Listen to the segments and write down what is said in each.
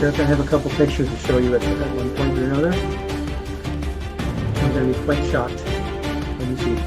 Eric, I have a couple pictures to show you at one point or another. I'm going to be quite shocked. Let me see.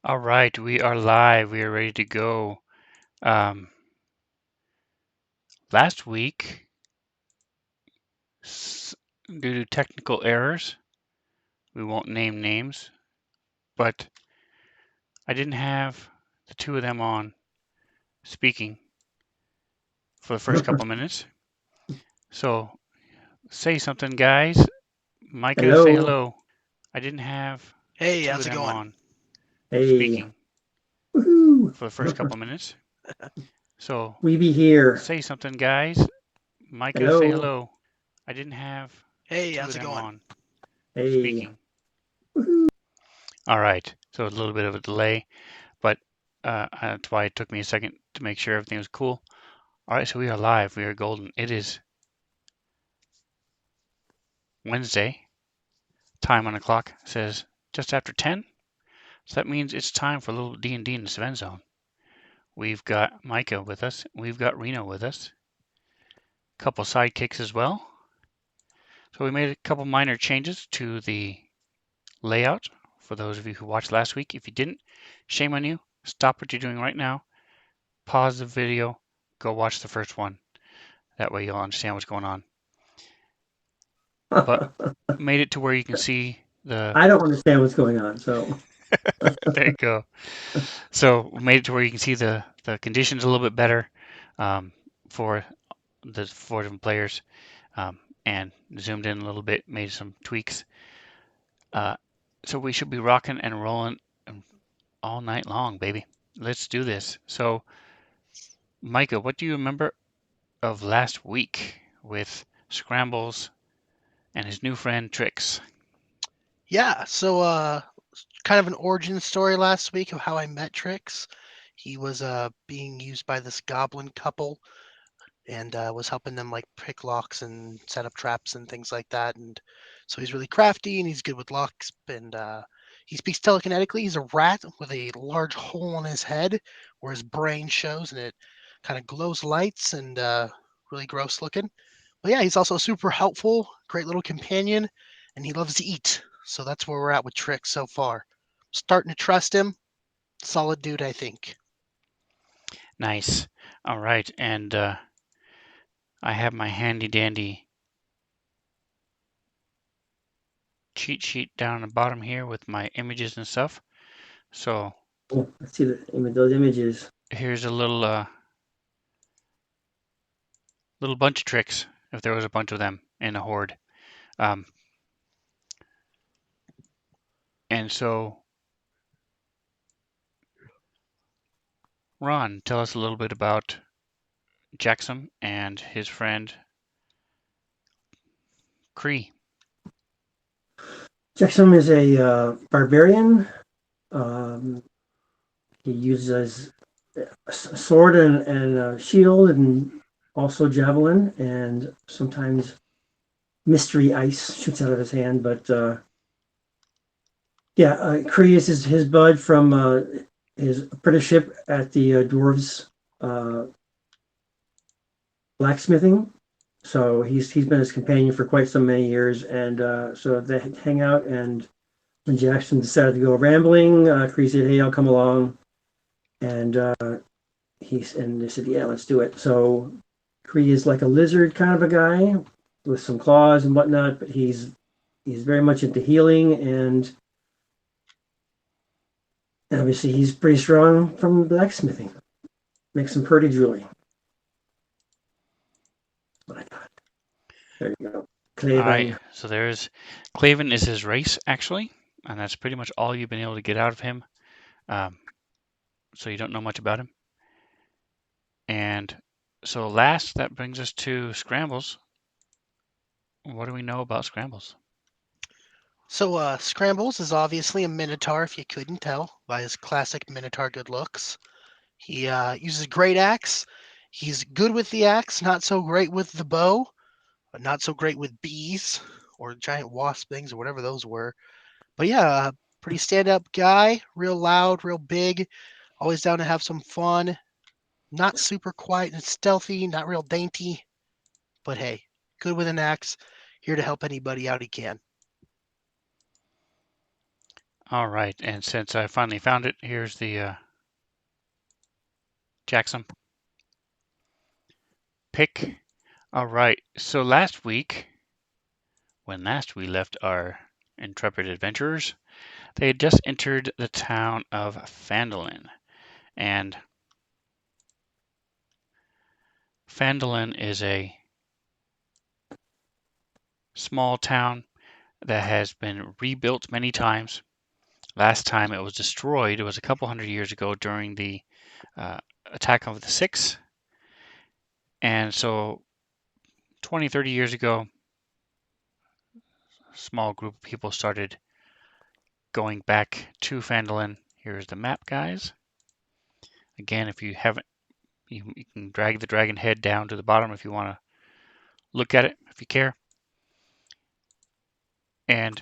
All right, we are live. We are ready to go. Last week, due to technical errors, we won't name names, but I didn't have the two of them on speaking for the first couple minutes. So say something, guys. Micah, say Hello. hello. I didn't have the Hey, two of how's it them going? on Hey. speaking Woohoo. for the first couple minutes. So We be here. say something, guys. Micah, say Hello. hello. I didn't have the Hey, two of how's it them going? on Hey. speaking. Woohoo. All right, so a little bit of a delay, but that's why it took me a second to make sure everything was cool. All right, so we are live. We are golden. It is Wednesday. Time on the clock says just after 10. So that means it's time for a little D&D in the Svenzone. We've got Micah with us. We've got Reno with us. A couple sidekicks as well. So we made a couple minor changes to the layout for those of you who watched last week. If you didn't, shame on you. Stop what you're doing right now. Pause the video. Go watch the first one. That way you'll understand what's going on. But made it to where you can see the. I don't understand what's going on, so. There you go. So made it to where you can see the conditions a little bit better for the 4 different players, and zoomed in a little bit, made some tweaks. So we should be rocking and rolling all night long, baby. Let's do this. So, Micah, what do you remember of last week with Scrambles and his new friend Trix? Yeah, so kind of an origin story last week of how I met Trix. He was being used by this goblin couple and was helping them like pick locks and set up traps and things like that. And so he's really crafty and he's good with locks and he speaks telekinetically. He's a rat with a large hole in his head where his brain shows and it kind of glows lights and really gross looking. But yeah, he's also super helpful, great little companion, and he loves to eat. So that's where we're at with Trix so far. Starting to trust him. Solid dude, I think. Nice. All right, and I have my handy dandy cheat sheet down the bottom here with my images and stuff. So Oh, let's see those images. here's a little bunch of tricks if there was a bunch of them in a horde. Um, and so, Ron, tell us a little bit about Jackson and his friend Cree. Jackson is a barbarian. Um, he uses a sword and a shield and also javelin and sometimes mystery ice shoots out of his hand. But Kree is his bud from his apprenticeship at the dwarves blacksmithing. So he's been his companion for quite so many years, and so they hang out. And when Jackson decided to go rambling, Kree said, "Hey, I'll come along," and they said, "Yeah, let's do it." So Kree is like a lizard kind of a guy with some claws and whatnot, but he's very much into healing and obviously he's pretty strong from blacksmithing. Makes some pretty jewelry. That's what I got. There you go. Claven. All right, so there's Claven is his race actually, and that's pretty much all you've been able to get out of him. So you don't know much about him. And so last, that brings us to Scrambles. What do we know about Scrambles? So Scrambles is obviously a Minotaur, if you couldn't tell by his classic Minotaur good looks. He uses a great axe. He's good with the axe, not so great with the bow, but not so great with bees or giant wasp things or whatever those were. But yeah, pretty stand-up guy, real loud, real big, always down to have some fun. Not super quiet and stealthy, not real dainty, but hey, good with an axe, here to help anybody out he can. All right, and since I finally found it, here's the Jackson pick. All right, so last week, when last we left our intrepid adventurers, they had just entered the town of Phandalin, and Phandalin is a small town that has been rebuilt many times. Last time it was destroyed, it was a couple hundred years ago during the attack of the Six. And so 20, 30 years ago, a small group of people started going back to Phandalin. Here's the map, guys. Again, if you haven't, you can drag the dragon head down to the bottom if you want to look at it, if you care. And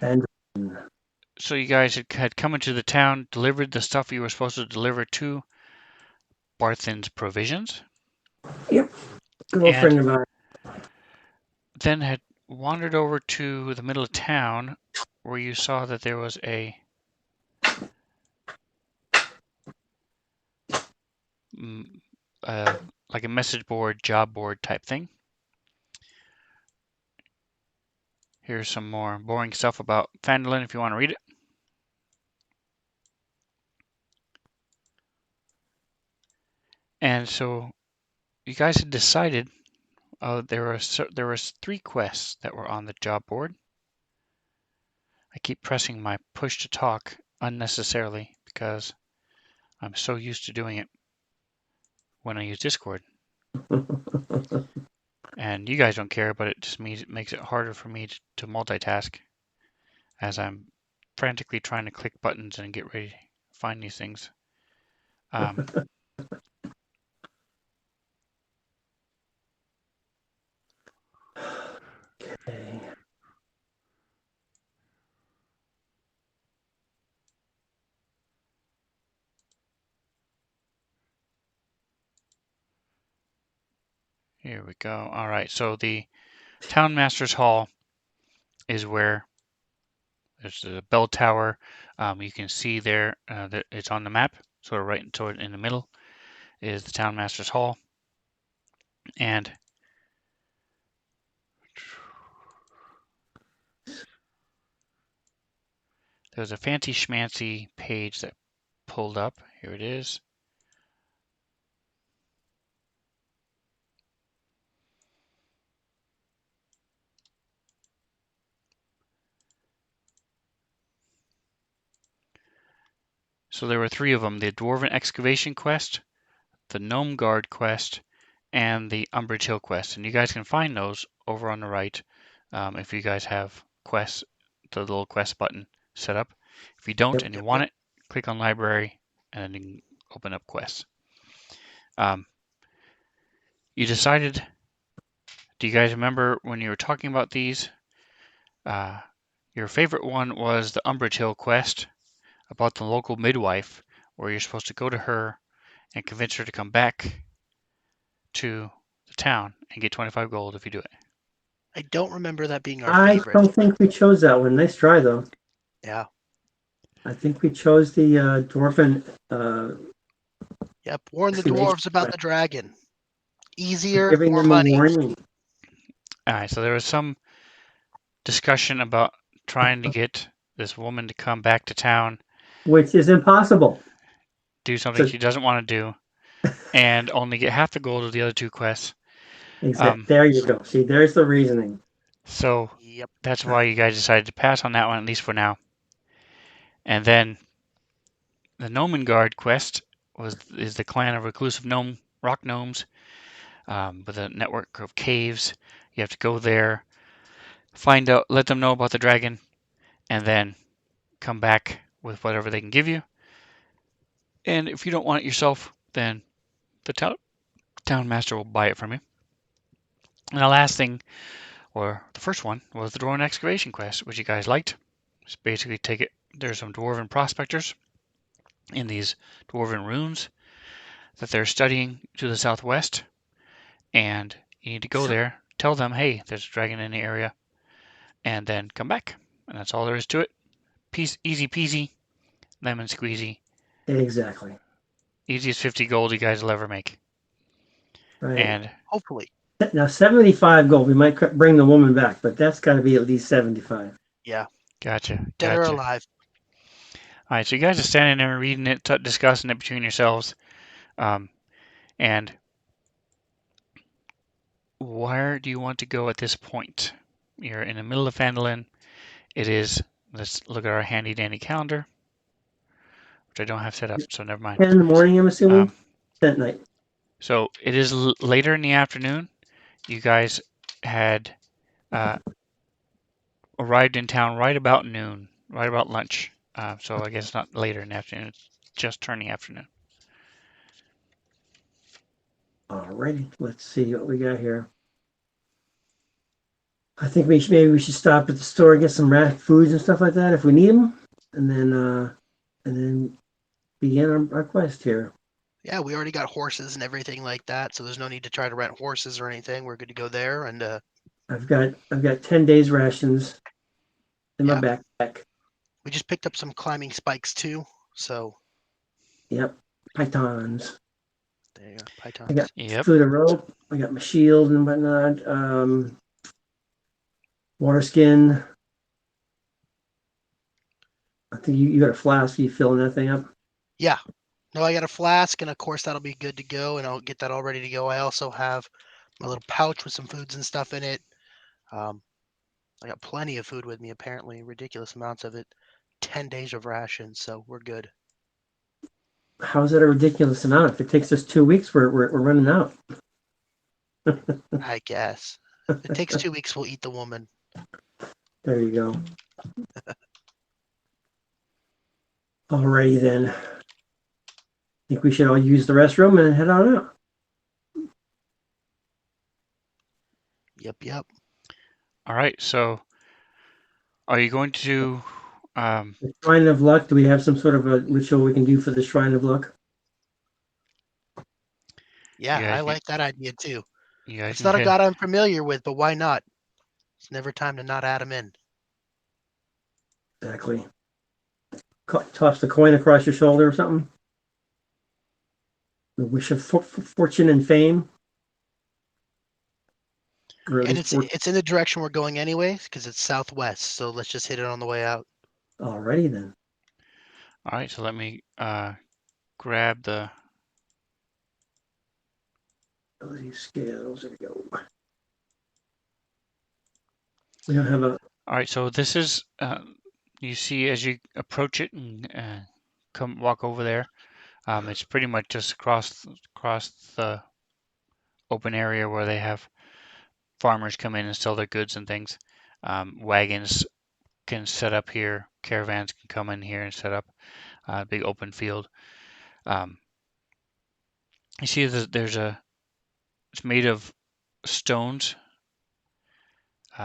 so you guys had come into the town, delivered the stuff you were supposed to deliver to Barthen's Provisions. Yep. Girlfriend of mine. Then had wandered over to the middle of town where you saw that there was a like a message board, job board type thing. Here's some more boring stuff about Phandalin if you want to read it. And so you guys had decided there was 3 quests that were on the job board. I keep pressing my push to talk unnecessarily because I'm so used to doing it when I use Discord. And you guys don't care, but it just means it makes it harder for me to multitask as I'm frantically trying to click buttons and get ready to find these things. Okay. Here we go. All right, so the Town Master's Hall is where there's the bell tower. You can see there that it's on the map, sort of right in the middle is the Town Master's Hall. And there's a fancy schmancy page that pulled up. Here it is. So there were 3 of them, the Dwarven Excavation Quest, the Gnome Guard Quest, and the Umbrage Hill Quest. And you guys can find those over on the right if you guys have quests, the little quest button set up. If you don't and you want it, click on Library and then you can open up quests. You decided, do you guys remember when you were talking about these? Your favorite one was the Umbrage Hill Quest about the local midwife, where you're supposed to go to her and convince her to come back to the town and get 25 gold if you do it. I don't remember that being our I favorite. don't think we chose that one. Nice try, though. Yeah. I think we chose the Dwarven. Yep. Warn the dwarves about the dragon. Easier, Giving more them money. a warning. All right, so there was some discussion about trying to get this woman to come back to town, which is impossible. Do something she doesn't want to do, and only get half the gold of the other 2 quests. Exactly. There you go. See, there's the reasoning. So Yep. that's why you guys decided to pass on that one, at least for now. And then the Gnomenguard quest is the clan of reclusive gnome rock gnomes with a network of caves. You have to go there, find out, let them know about the dragon, and then come back with whatever they can give you. And if you don't want it yourself, then the town master will buy it from you. And the last thing, or the first one, was the Dwarven excavation quest, which you guys liked. Just basically take it. There's some dwarven prospectors in these dwarven runes that they're studying to the southwest, and you need to go there, tell them, hey, there's a dragon in the area, and then come back. And that's all there is to it. Easy peasy, lemon squeezy. Exactly. Easiest 50 gold you guys will ever make. Right. And Hopefully. Now, 75 gold, we might bring the woman back, but that's got to be at least 75. Yeah. gotcha. Dead or alive. All right, so you guys are standing there reading it, discussing it between yourselves. And where do you want to go at this point? You're in the middle of Phandalin. It is, let's look at our handy dandy calendar, which I don't have set up, so never mind. 10 in the morning, I'm assuming? 10 at night. So it is later in the afternoon. You guys had arrived in town right about noon, right about lunch. So I guess it's not later in the afternoon, it's just turning afternoon. Alrighty, let's see what we got here. I think maybe we should stop at the store and get some rat foods and stuff like that if we need them, and then begin our quest here. Yeah, we already got horses and everything like that, so there's no need to try to rent horses or anything. We're good to go there, and I've got 10 days rations in my backpack. we just picked up some climbing spikes too. So Yep, pythons. there you go, pythons. I got food and rope. I got my shield and whatnot. Water skin. I think you got a flask. Are you filling that thing up? Yeah. No, I got a flask, and of course that'll be good to go, and I'll get that all ready to go. I also have my little pouch with some foods and stuff in it. I got plenty of food with me, apparently, ridiculous amounts of it. 10 days of rations, so we're good. How is that a ridiculous amount? If it takes us 2 weeks, we're running out. I guess. If it takes 2 weeks, we'll eat the woman. There you go. Alrighty then. I think we should all use the restroom and head on out. Yep. All right, so are you going to the Shrine of Luck? Do we have some sort of a ritual we can do for the Shrine of Luck? Yeah, I like that idea too. It's not a god I'm familiar with, but why not? It's never time to not add him in. Exactly. Toss the coin across your shoulder or something. The wish of fortune and fame. And it's in the direction we're going anyways, because it's southwest. So let's just hit it on the way out. Alrighty then. All right, so let me grab the ability scales. There we go. We don't have a. All right, so this is you see as you approach it and walk over there. It's pretty much just across the open area where they have farmers come in and sell their goods and things. Wagons can set up here. Caravans can come in here and set up a big open field. You see it's made of stones.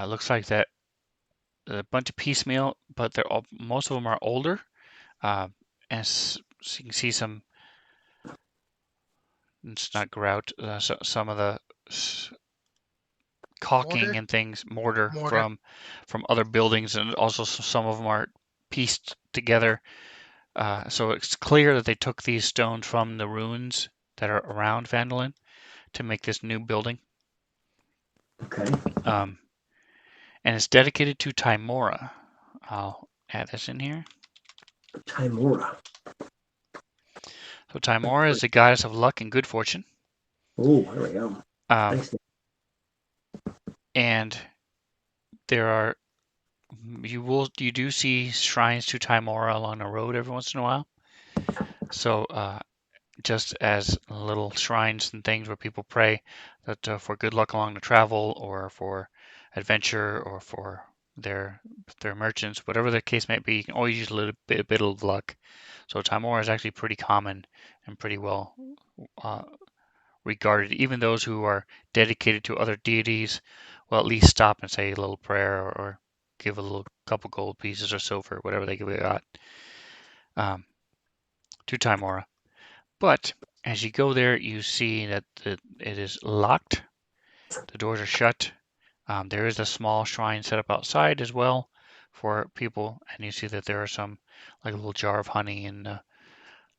Looks like that a bunch of piecemeal, but most of them are older. And so you can see some, it's not grout, some of the caulking and things, mortar. From other buildings, and also some of them are pieced together. So it's clear that they took these stones from the ruins that are around Phandalin to make this new building. Okay. And it's dedicated to Tymora. I'll add this in here. Tymora. So Tymora is the goddess of luck and good fortune. Oh, there we go. And there are you do see shrines to Timora along the road every once in a while. So just as little shrines and things where people pray that for good luck along the travel or for adventure or for their their merchants, whatever the case might be, you can always use a bit of luck. So Timora is actually pretty common and pretty well uh, regarded. Even those who are dedicated to other deities will at least stop and say a little prayer or give a little couple gold pieces or silver, whatever they got, um, to Timora. But as you go there, you see that it is locked. The doors are shut. There is a small shrine set up outside as well for people, and you see that there are some, like a little jar of honey and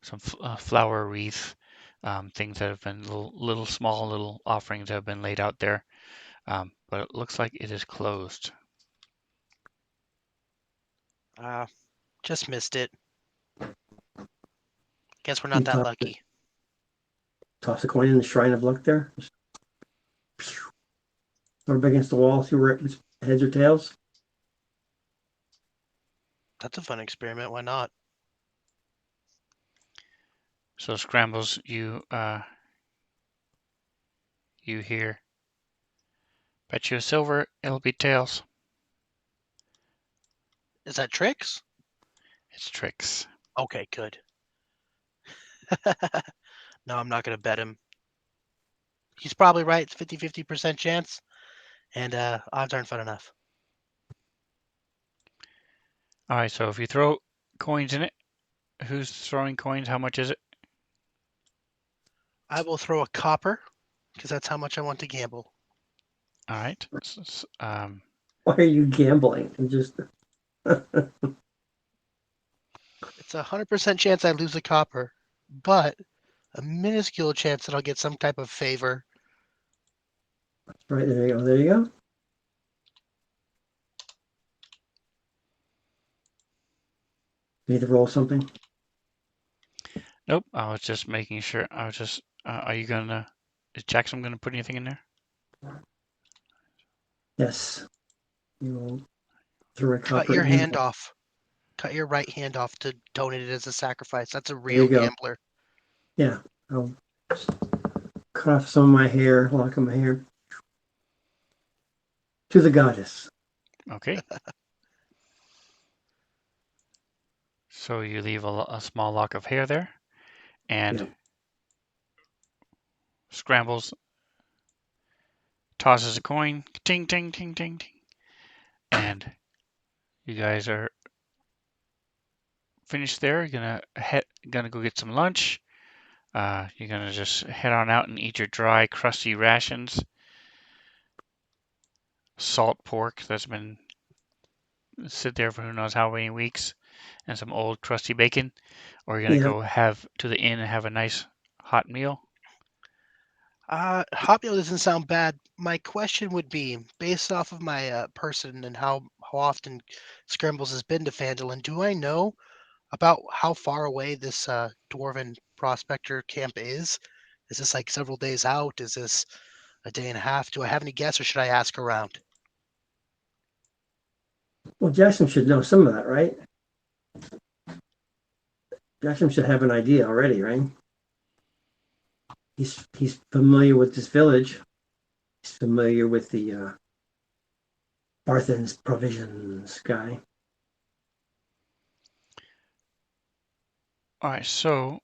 some flower wreath, things that have been little small little offerings that have been laid out there. But it looks like it is closed. Just missed it. Guess we're You not that lucky. toss a coin in the shrine of luck there. Throw it up against the wall, see where it's heads or tails. That's a fun experiment. Why not? So Scrambles, you hear, bet you a silver, it'll be tails. Is that tricks? It's tricks. Okay, good. No, I'm not going to bet him. He's probably right. It's 50-50% chance. And odds aren't fun enough. All right, so if you throw coins in it, who's throwing coins? How much is it? I will throw a copper because that's how much I want to gamble. All right. Why are you gambling? It's a 100% chance I lose a copper, but a minuscule chance that I'll get some type of favor. Right, there you go. There you go. Need to roll something. Nope. I was just making sure. I was just. Are you gonna? Is Jackson gonna put anything in there? Yes. You will throw a Cut copper your in his hand off. Cut your right hand off to donate it as a sacrifice. That's a There you real go. gambler. Yeah. I'll cut off some of my hair, lock of my hair. To the goddess. Okay. So you leave a small lock of hair there, and Yeah. Scrambles tosses a coin. Ting, ting, ting, ting, ting. And you guys are finished there. You're gonna go get some lunch. You're gonna just head on out and eat your dry, crusty rations. Salt pork that's been sit there for who knows how many weeks, and some old crusty bacon. Or you're gonna Yeah. go have to the inn and have a nice hot meal. Hot meal doesn't sound bad. My question would be, based off of my person and how often Scrambles has been to Phandalin, do I know about how far away this dwarven prospector camp is? Is this like several days out? Is this a day and a half? Do I have any guess, or should I ask around? Well, Jackson should know some of that, right? Jackson should have an idea already, right? He's familiar with this village. He's familiar with the Barthen's provisions guy. All right, so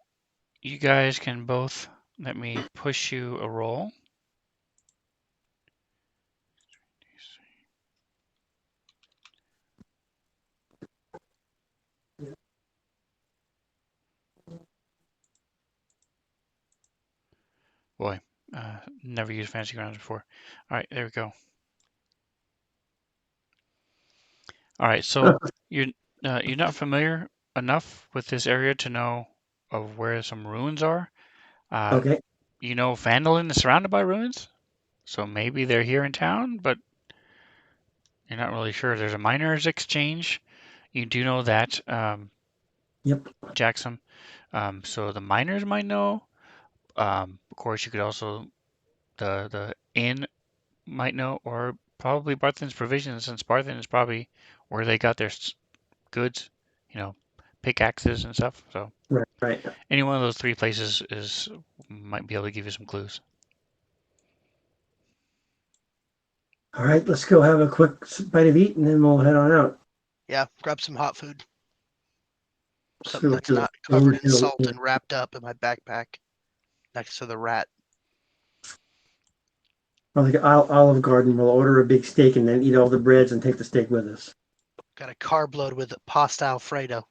you guys can both let me push you a roll. Boy, never used fancy grounds before. All right, there we go. All right, so you're not familiar enough with this area to know of where some ruins are. Okay. You know Phandalin is surrounded by ruins, so maybe they're here in town, but you're not really sure. There's a miners' exchange. You do know that, Yep. Jackson. So the miners might know. Of course, you could also the inn might know, or Probably Barthen's Provisions, since Barthen is probably where they got their goods, pickaxes and stuff. So Right. any one of those three places might be able to give you some clues. All right, let's go have a quick bite of eat, and then we'll head on out. Yeah, grab some hot food. Let's Something go that's to not covered in Stonehill salt Inn. and wrapped up in my backpack next to the rat. Or like Olive Garden, we'll order a big steak and then eat all the breads and take the steak with us. Got a carb load with pasta Alfredo.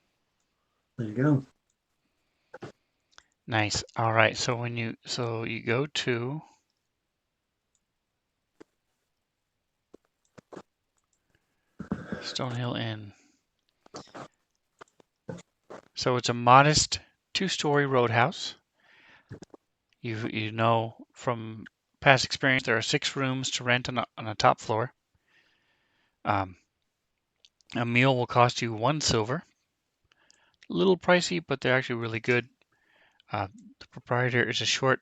There you go. Nice. All right. So you go to Stonehill Inn. So it's a modest two-story roadhouse. You know from past experience there are 6 rooms to rent on a top floor. A meal will cost you 1 silver. A little pricey, but they're actually really good. The proprietor is a short,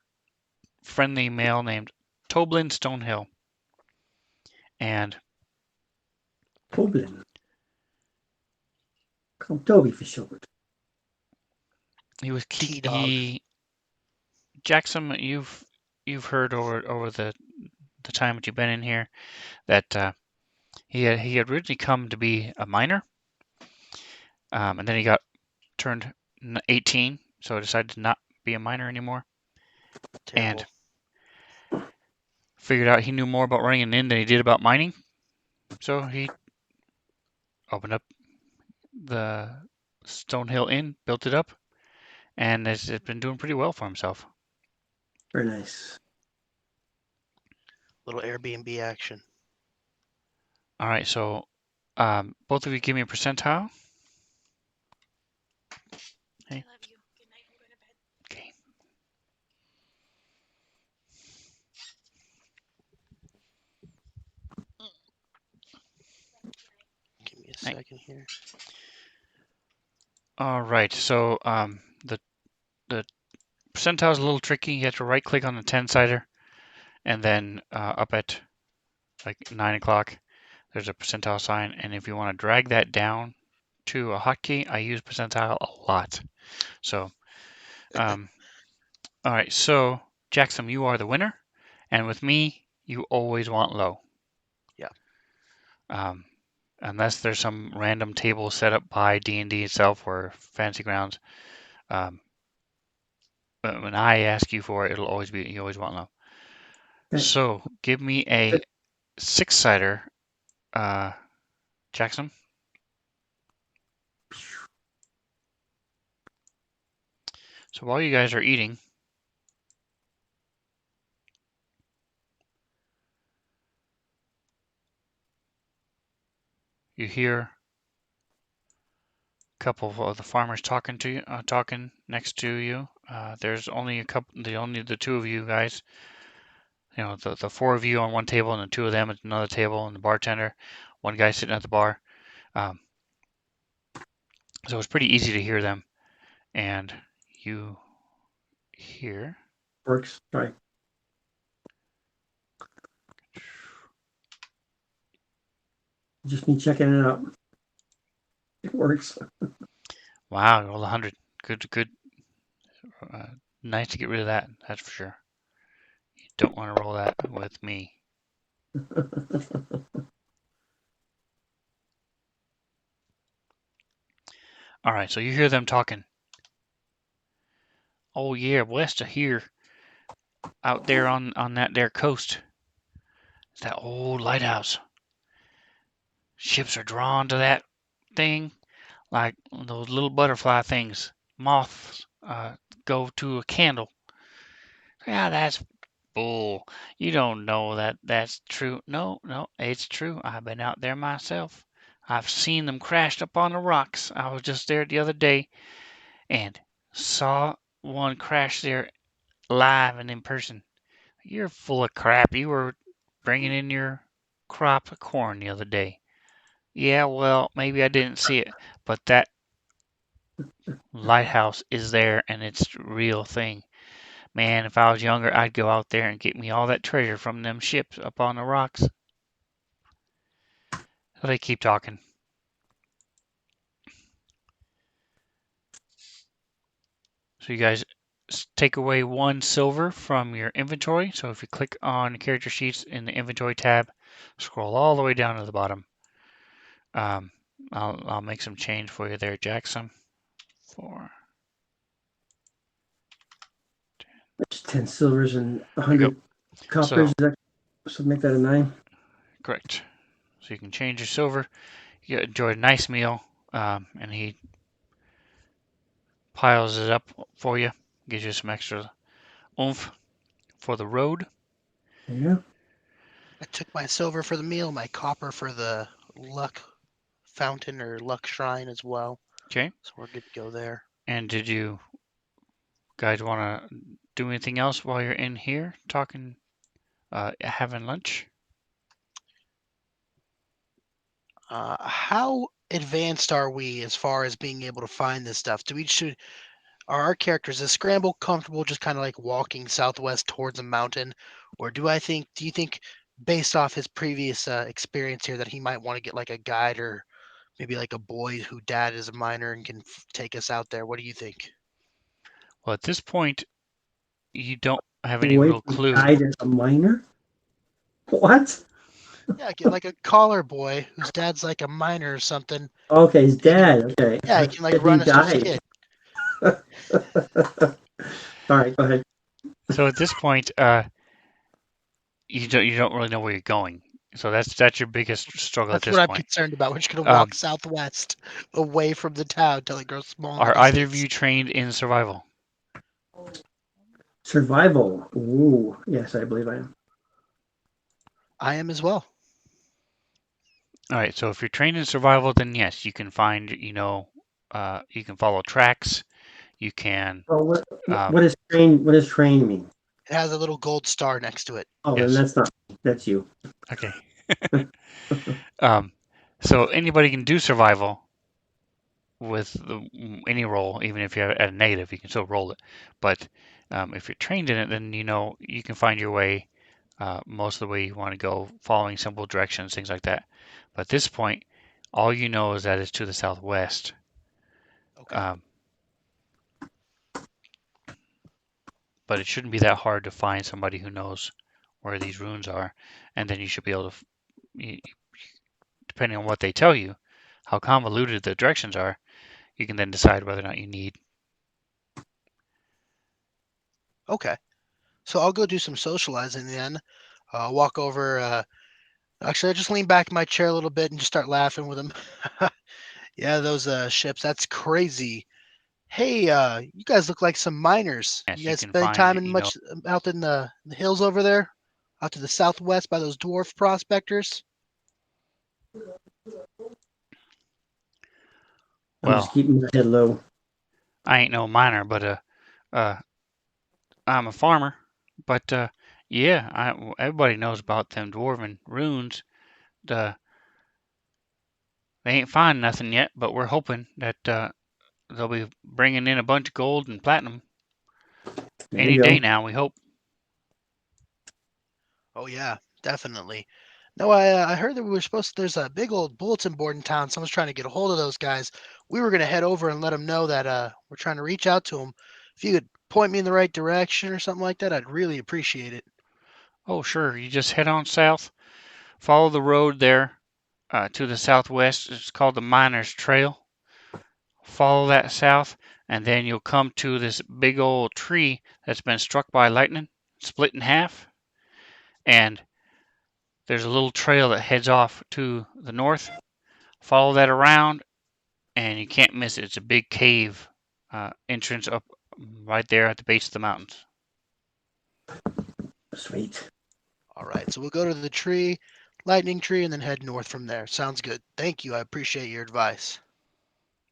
friendly male named Toblin Stonehill, and Toblin. Call him Toby for short. he was T-Dog. Jackson. You've heard over the time that you've been in here that he had originally come to be a miner, and then he got turned 18, so decided to not be a miner anymore, Terrible. and figured out he knew more about running an inn than he did about mining. So he opened up the Stonehill Inn, built it up, and it's been doing pretty well for himself. Very nice. Little Airbnb action. All right, so both of you give me a percentile. I love you. Good night. I'm going to bed. Okay. Give me a second here. All right, so the percentile is a little tricky. You have to right click on the 10-sider, and then up at like 9 o'clock, there's a percentile sign. And if you want to drag that down to a hotkey, I use percentile a lot. So, all right, so Jackson, you are the winner. And with me, you always want low. Yeah. Unless there's some random table set up by D&D itself or Fantasy Grounds. But when I ask you for it, it'll always be, you always want low. Okay. So give me a 6-sider, Jackson. So while you guys are eating, you hear a couple of the farmers talking to you, talking next to you. There's only the 2 of you guys. You know, the 4 of you on one table and the 2 of them at another table, and the bartender, one guy sitting at the bar. So it's pretty easy to hear them, and you hear. Works. Right. Just me checking it out. It works. Wow, you rolled 100. Good. Nice to get rid of that. That's for sure. You don't want to roll that with me. All right, so you hear them talking. Oh yeah, west of here, out there on that there coast, it's that old lighthouse. Ships are drawn to that thing like those little butterfly things. Moths go to a candle. Yeah, that's bull. You don't know that that's true. No, it's true. I've been out there myself. I've seen them crashed up on the rocks. I was just there the other day and saw one crash there live and in person. You're full of crap. You were bringing in your crop of corn the other day. Yeah, well, maybe I didn't see it, but that lighthouse is there and it's a real thing. Man, if I was younger, I'd go out there and get me all that treasure from them ships up on the rocks. So they keep talking. So you guys take away 1 silver from your inventory. So if you click on character sheets in the inventory tab, scroll all the way down to the bottom. I'll make some change for you there, Jackson. 4. It's 10 silvers and There you go. 100 coppers. So, So make that a 9. correct. So you can change your silver. You enjoy a nice meal, and he piles it up for you, gives you some extra oomph for the road. There you go. I took my silver for the meal, my copper for the luck fountain or luck shrine as well. Okay. So we're good to go there. And did you guys want to do anything else while you're in here talking, having lunch? How advanced are we as far as being able to find this stuff? Are our characters is Scramble comfortable just kind of like walking southwest towards a mountain, or do you think based off his previous experience here that he might want to get like a guide or maybe like a boy who dad is a miner and can take us out there? What do you think? Well, at this point, you don't have any Boy real who clue. died as a miner? What? Yeah, get like a collar boy whose dad's like a miner or something. Okay, his He can, dad. Okay. yeah, he But can like he run us to died. skid. All right, go ahead. So at this point, you don't really know where you're going. So that's your biggest struggle at That's this what I'm point. concerned about. We're just gonna Um, walk southwest away from the town till it grows small in the are either of distance. you trained in survival? Survival. Ooh, yes, I believe I am. I am as well. All right. So if you're trained in survival, then yes, you can find. You can follow tracks. You can. Oh, Um, what does train? What does train mean? It has a little gold star next to it. Oh, then yes. that's not. That's you. Okay. So anybody can do survival with any roll, even if you're at a negative, you can still roll it. But if you're trained in it, then you know you can find your way most of the way you want to go, following simple directions, things like that. But at this point, all you know is that it's to the southwest. Okay. Um, but it shouldn't be that hard to find somebody who knows where these runes are, and then you should be able to, depending on what they tell you, how convoluted the directions are, you can then decide whether or not you need. Okay. So I'll go do some socializing then. Walk over. Actually, I just lean back in my chair a little bit and just start laughing with him. Yeah, those ships. That's crazy. Hey, you guys look like some miners. Yes, You you guys can spend find, time in much out in the hills over there, out to the southwest by those dwarf prospectors. I'm just well, keeping my head low. I ain't no miner, but uh, I'm a farmer. But yeah, everybody knows about them dwarven runes. The They ain't find nothing yet, but we're hoping that they'll be bringing in a bunch of gold and platinum There any you day go. now. We hope. Oh yeah, definitely. No, I heard that we were supposed to. There's a big old bulletin board in town. Someone's trying to get a hold of those guys. We were gonna head over and let them know that we're trying to reach out to them. If you could point me in the right direction or something like that, I'd really appreciate it. Oh, sure. You just head on south, follow the road there to the southwest. It's called the Miners Trail. Follow that south, and then you'll come to this big old tree that's been struck by lightning, split in half, and there's a little trail that heads off to the north. Follow that around, and you can't miss it. It's a big cave entrance up right there at the base of the mountains. Sweet. All right, so we'll go to the tree, lightning tree, and then head north from there. Sounds good. Thank you. I appreciate your advice.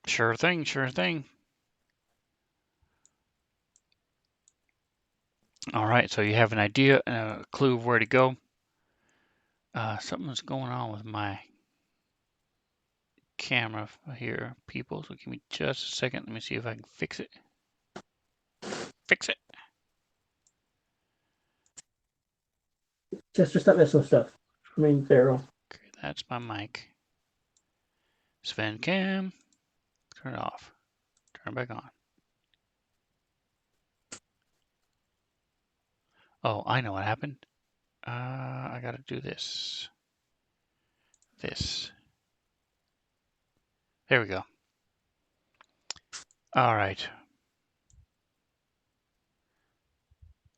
Sure thing, sure thing. All right, so you have an idea and a clue of where to go. Something's going on with my camera here, people. So give me just a second. Let me see if I can fix it. Fix it. Chester, stop messing with stuff. I mean, Daryl. Okay, that's my mic. Sven cam. Turn it off. Turn it back on. Oh, I know what happened. I gotta do this. This. There we go. All right.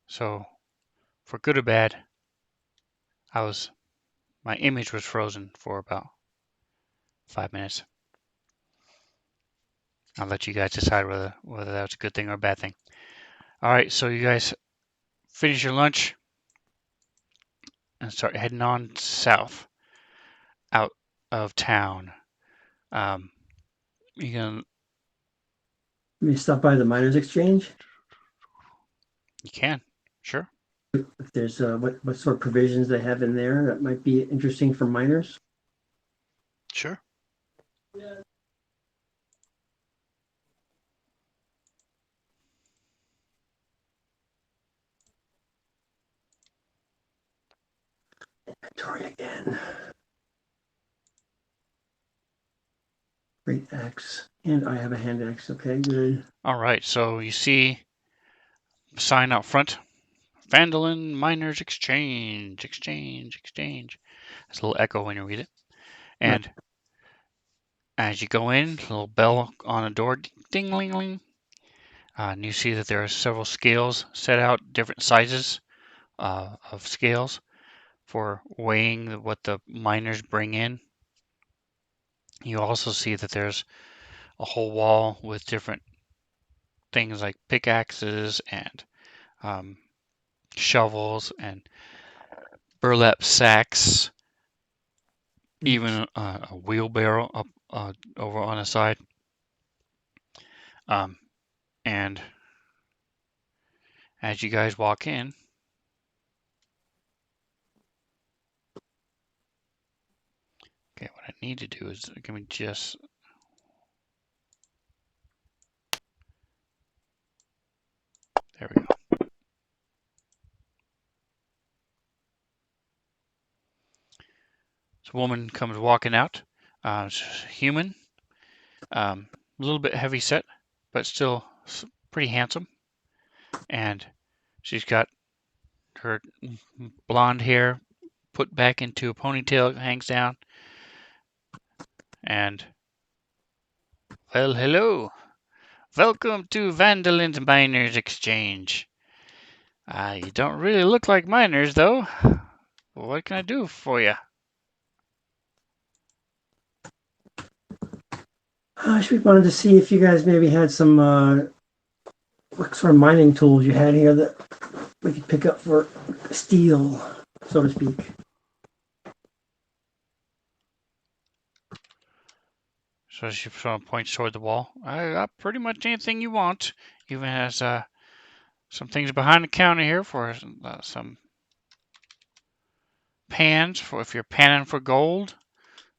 So, for good or bad, my image was frozen for about 5 minutes. I'll let you guys decide whether that's a good thing or a bad thing. All right, so you guys finish your lunch and start heading on south, out of town. You can We stop by the miners exchange. you can sure. If there's what sort of provisions they have in there that might be interesting for miners. Sure. Inventory again. Great axe. And I have a hand axe. Okay, good. All right, so you see a sign out front. Vandalin Miners Exchange. It's a little echo when you read it. And as you go in, a little bell on the door, ding, ling, ling. And you see that there are several scales set out, different sizes of scales for weighing what the miners bring in. You also see that there's a whole wall with different things like pickaxes and shovels and burlap sacks, even a wheelbarrow up over on the side. And as you guys walk in, okay, what I need to do is give me just there we go. This woman comes walking out. She's human, a little bit heavy set, but still pretty handsome. And she's got her blonde hair put back into a ponytail, hangs down. And, well, hello. Welcome to Vandalin's Miners Exchange. You don't really look like miners, though. What can I do for you? I just wanted to see if you guys maybe had some what sort of mining tools you had here that we could pick up for steel, so to speak. So she sort of points toward the wall. I got pretty much anything you want. Even has some things behind the counter here for some pans for if you're panning for gold.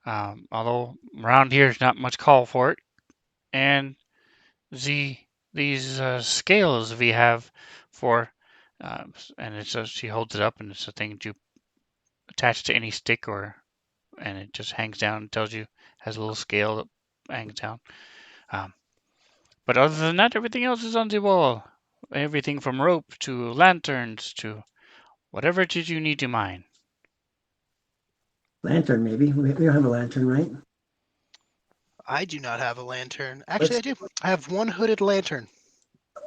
Although around here there's not much call for it. And these scales we have for, and it's she holds it up and it's a thing you attach to any stick and it just hangs down and tells you has a little scale that hangs down. But other than that, everything else is on the wall. Everything from rope to lanterns to whatever it is you need to mine. Lantern, maybe. We don't have a lantern, right? I do not have a lantern. Actually, I do. I have one hooded lantern.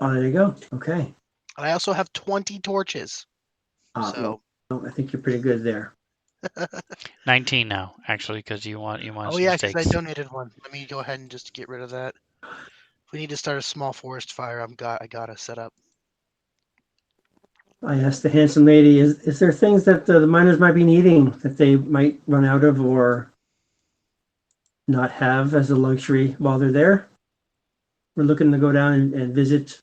Oh, there you go. Okay. And I also have 20 torches. So. Well, I think you're pretty good there. 19 now, actually, because you want Oh some yeah, because I steaks. donated one. Let me go ahead and just get rid of that. If we need to start a small forest fire, I gotta set up. I asked the handsome lady, is there things that the miners might be needing that they might run out of or not have as a luxury while they're there? We're looking to go down and visit,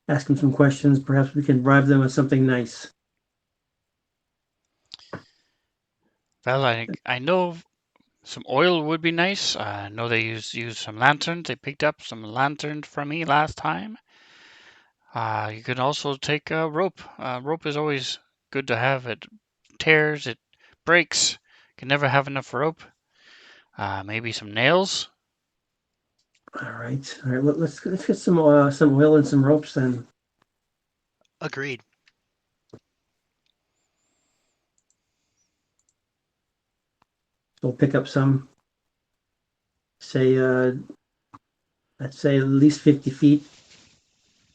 ask them some questions. Perhaps we can bribe them with something nice. Well, I know some oil would be nice. I know they use some lanterns. They picked up some lanterns from me last time. You can also take rope. Rope is always good to have. It tears, it breaks. You can never have enough rope. Maybe some nails. All right. Let's get some oil and some ropes then. Agreed. We'll pick up some. Say, let's say at least 50 feet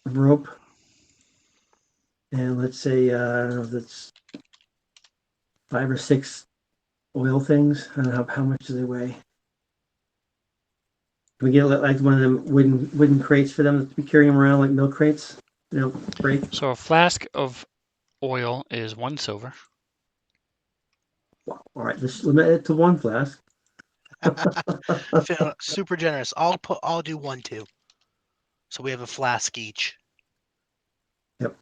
of rope, and let's say I don't know if that's 5 or 6 oil things. I don't know how much do they weigh. Can we get like one of them wooden crates for them to be carrying them around like milk crates? You know, break. So a flask of oil is 1 silver. Wow. All right, let's limit it to 1 flask. Super generous. I'll do 1 too. So we have a flask each. Yep.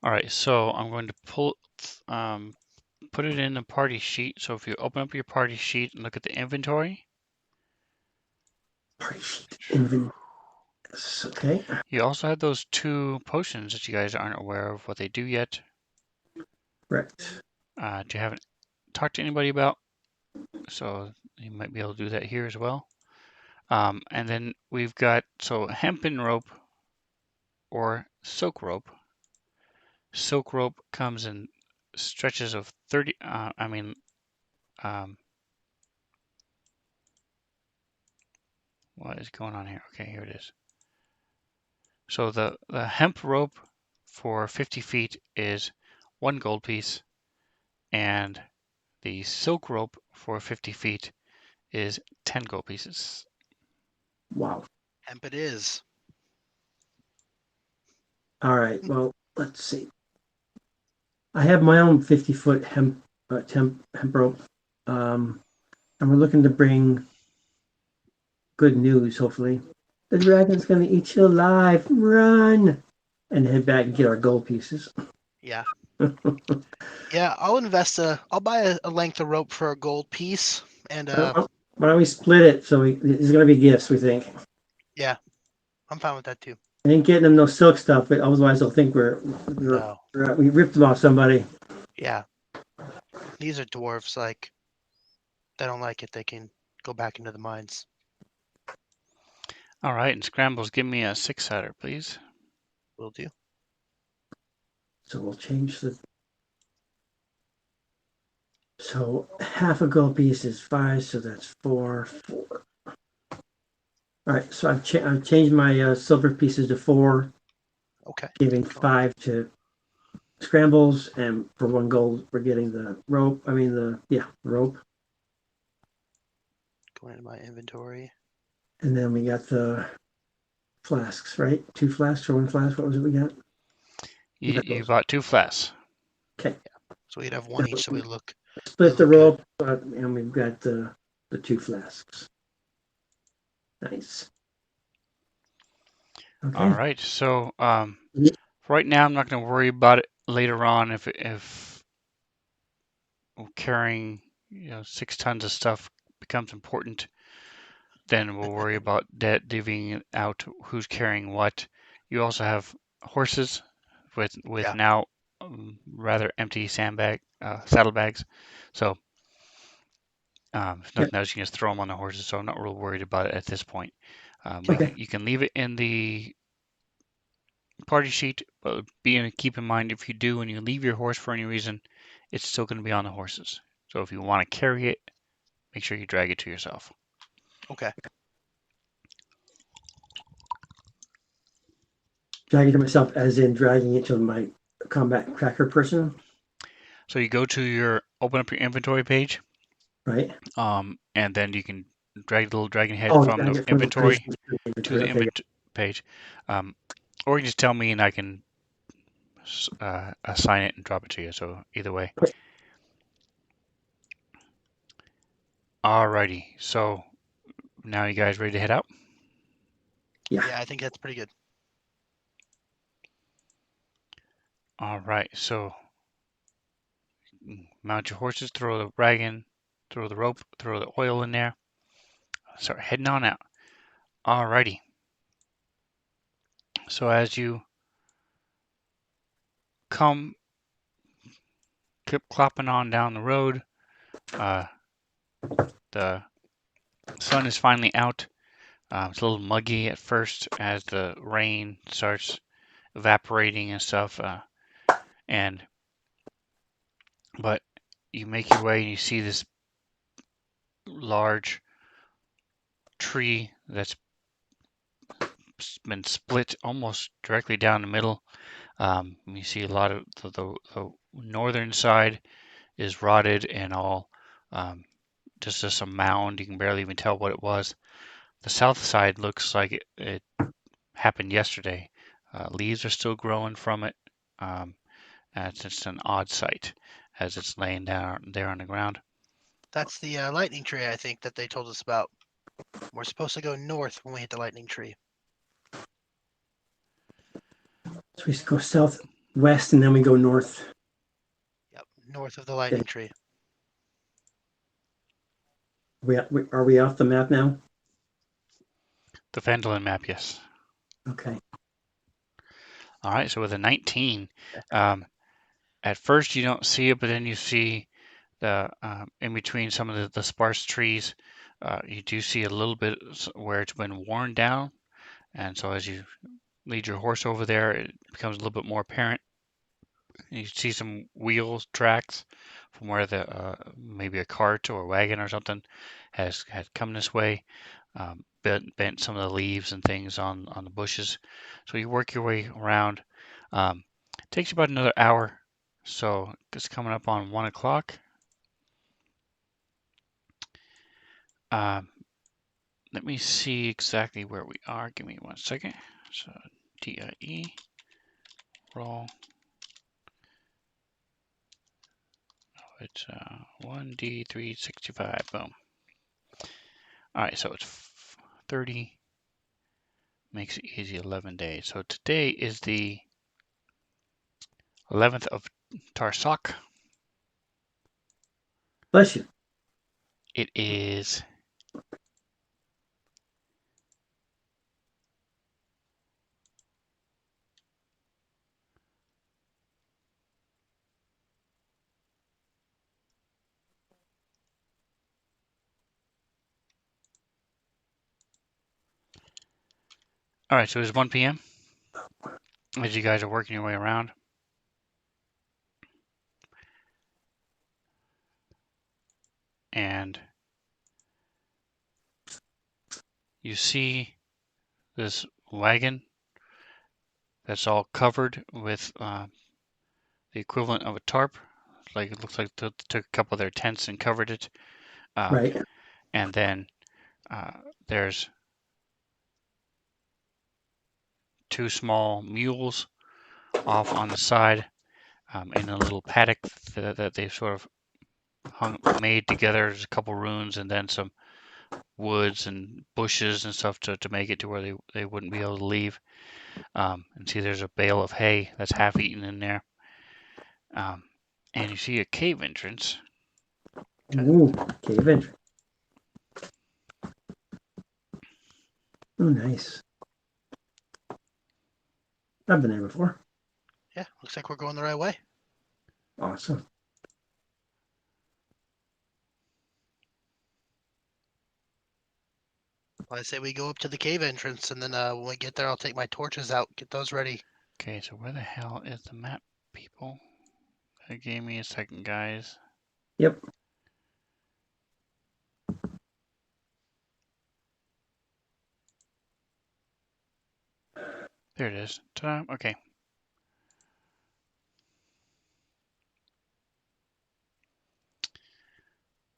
All right, so I'm going to put it in a party sheet. So if you open up your party sheet and look at the inventory, Party sheet. Inventory. Okay. you also have those 2 potions that you guys aren't aware of what they do yet. Correct. Do you haven't talked to anybody about? So you might be able to do that here as well. And then we've got hempen rope or silk rope. Silk rope comes in stretches of 30. What is going on here? Okay, here it is. So the hemp rope for 50 feet is 1 gold piece, and the silk rope for 50 feet is 10 gold pieces. Wow. Hemp it is. All right. Well, let's see. I have my own 50-foot hemp rope, and we're looking to bring good news. Hopefully, the dragon's gonna eat you alive. Run! And head back and get our gold pieces. Yeah. Yeah, I'll buy a length of rope for a gold piece, and Why don't we split it? So there's gonna be gifts. We think. yeah, I'm fine with that too. I ain't getting them no silk stuff, but otherwise they'll think No. we ripped them off somebody. Yeah. These are dwarves, like, they don't like it, they can go back into the mines. All right, and Scrambles, give me a 6-sider, please. Will do. So we'll change the. So half a gold piece is 5, so that's 4. All right, so I've changed my silver pieces to 4, Okay. giving 5 to Scrambles, and for 1 gold, we're getting the rope. I mean the rope, Going into my inventory. and then we got the flasks, right? 2 flasks or 1 flask. What was it we got? You bought 2 flasks. Okay. So we'd have 1 each, so we look. Split the look good. rope, and we've got the 2 flasks. Nice. Okay. All right, so Yeah. right now I'm not going to worry about it later on if carrying 6 tons of stuff becomes important. Then we'll worry about divvying out who's carrying what. You also have horses with Yeah. now rather empty saddlebags. So if nothing else, you can just throw them on the horses. So I'm not real worried about it at this point. Okay. You can leave it in the party sheet, but keep in mind if you do and you leave your horse for any reason, it's still going to be on the horses. So if you want to carry it, make sure you drag it to yourself. Okay. Dragging to myself, as in dragging it to my combat cracker person, So you go to open up your inventory page, right? and then you can drag the little dragon head Oh, from drag the it from the inventory place to the Okay. inventory page, or you just tell me and I can assign it and drop it to you. So either way. Alrighty, so now you guys ready to head out? Yeah. Yeah, I think that's pretty good. All right, so mount your horses, throw the wagon, throw the rope, throw the oil in there. Start heading on out. Alrighty. So as you come clopping on down the road, The sun is finally out. It's a little muggy at first as the rain starts evaporating and stuff. And but you make your way and you see this large tree that's been split almost directly down the middle. You see a lot of the northern side is rotted and all just a mound. You can barely even tell what it was. The south side looks like it happened yesterday. Leaves are still growing from it. Um, it's just an odd sight as it's laying down there on the ground. That's the lightning tree, I think, that they told us about. We're supposed to go north when we hit the lightning tree. So we go southwest and then we go north. Yep, north of the lightning tree. Are we off the map now? The Svenzone map, yes. Okay. All right, so with a 19, at first you don't see it, but then you see the in between some of the sparse trees, you do see a little bit where it's been worn down, and so as you lead your horse over there, it becomes a little bit more apparent. You see some wheels tracks from where the maybe a cart or a wagon or something had come this way, bent some of the leaves and things on the bushes. So you work your way around. It takes you about another hour, so it's coming up on 1 o'clock. Um, Let me see exactly where we are. Give me 1 second. So DIE roll. It's 1D365. Boom. All right, so it's 30. Makes it easy. 11 days. So today is the 11th of Tarsak. Bless you. It is all right. So it's 1 p.m. as you guys are working your way around. And you see this wagon that's all covered with the equivalent of a tarp. Like it looks like they took a couple of their tents and covered it. Right. And then there's 2 small mules off on the side in a little paddock that they've sort of made together. There's a couple ruins and then some woods and bushes and stuff to make it to where they wouldn't be able to leave. And see there's a bale of hay that's half eaten in there. And you see a cave entrance. Ooh, cave entry. Oh, nice. I've been there before. Yeah, looks like we're going the right way. Awesome. Well, I say we go up to the cave entrance, and then when we get there, I'll take my torches out, get those ready. Okay, so where the hell is the map, people? Give me a second, guys. Yep. There it is. Ta-da. Okay.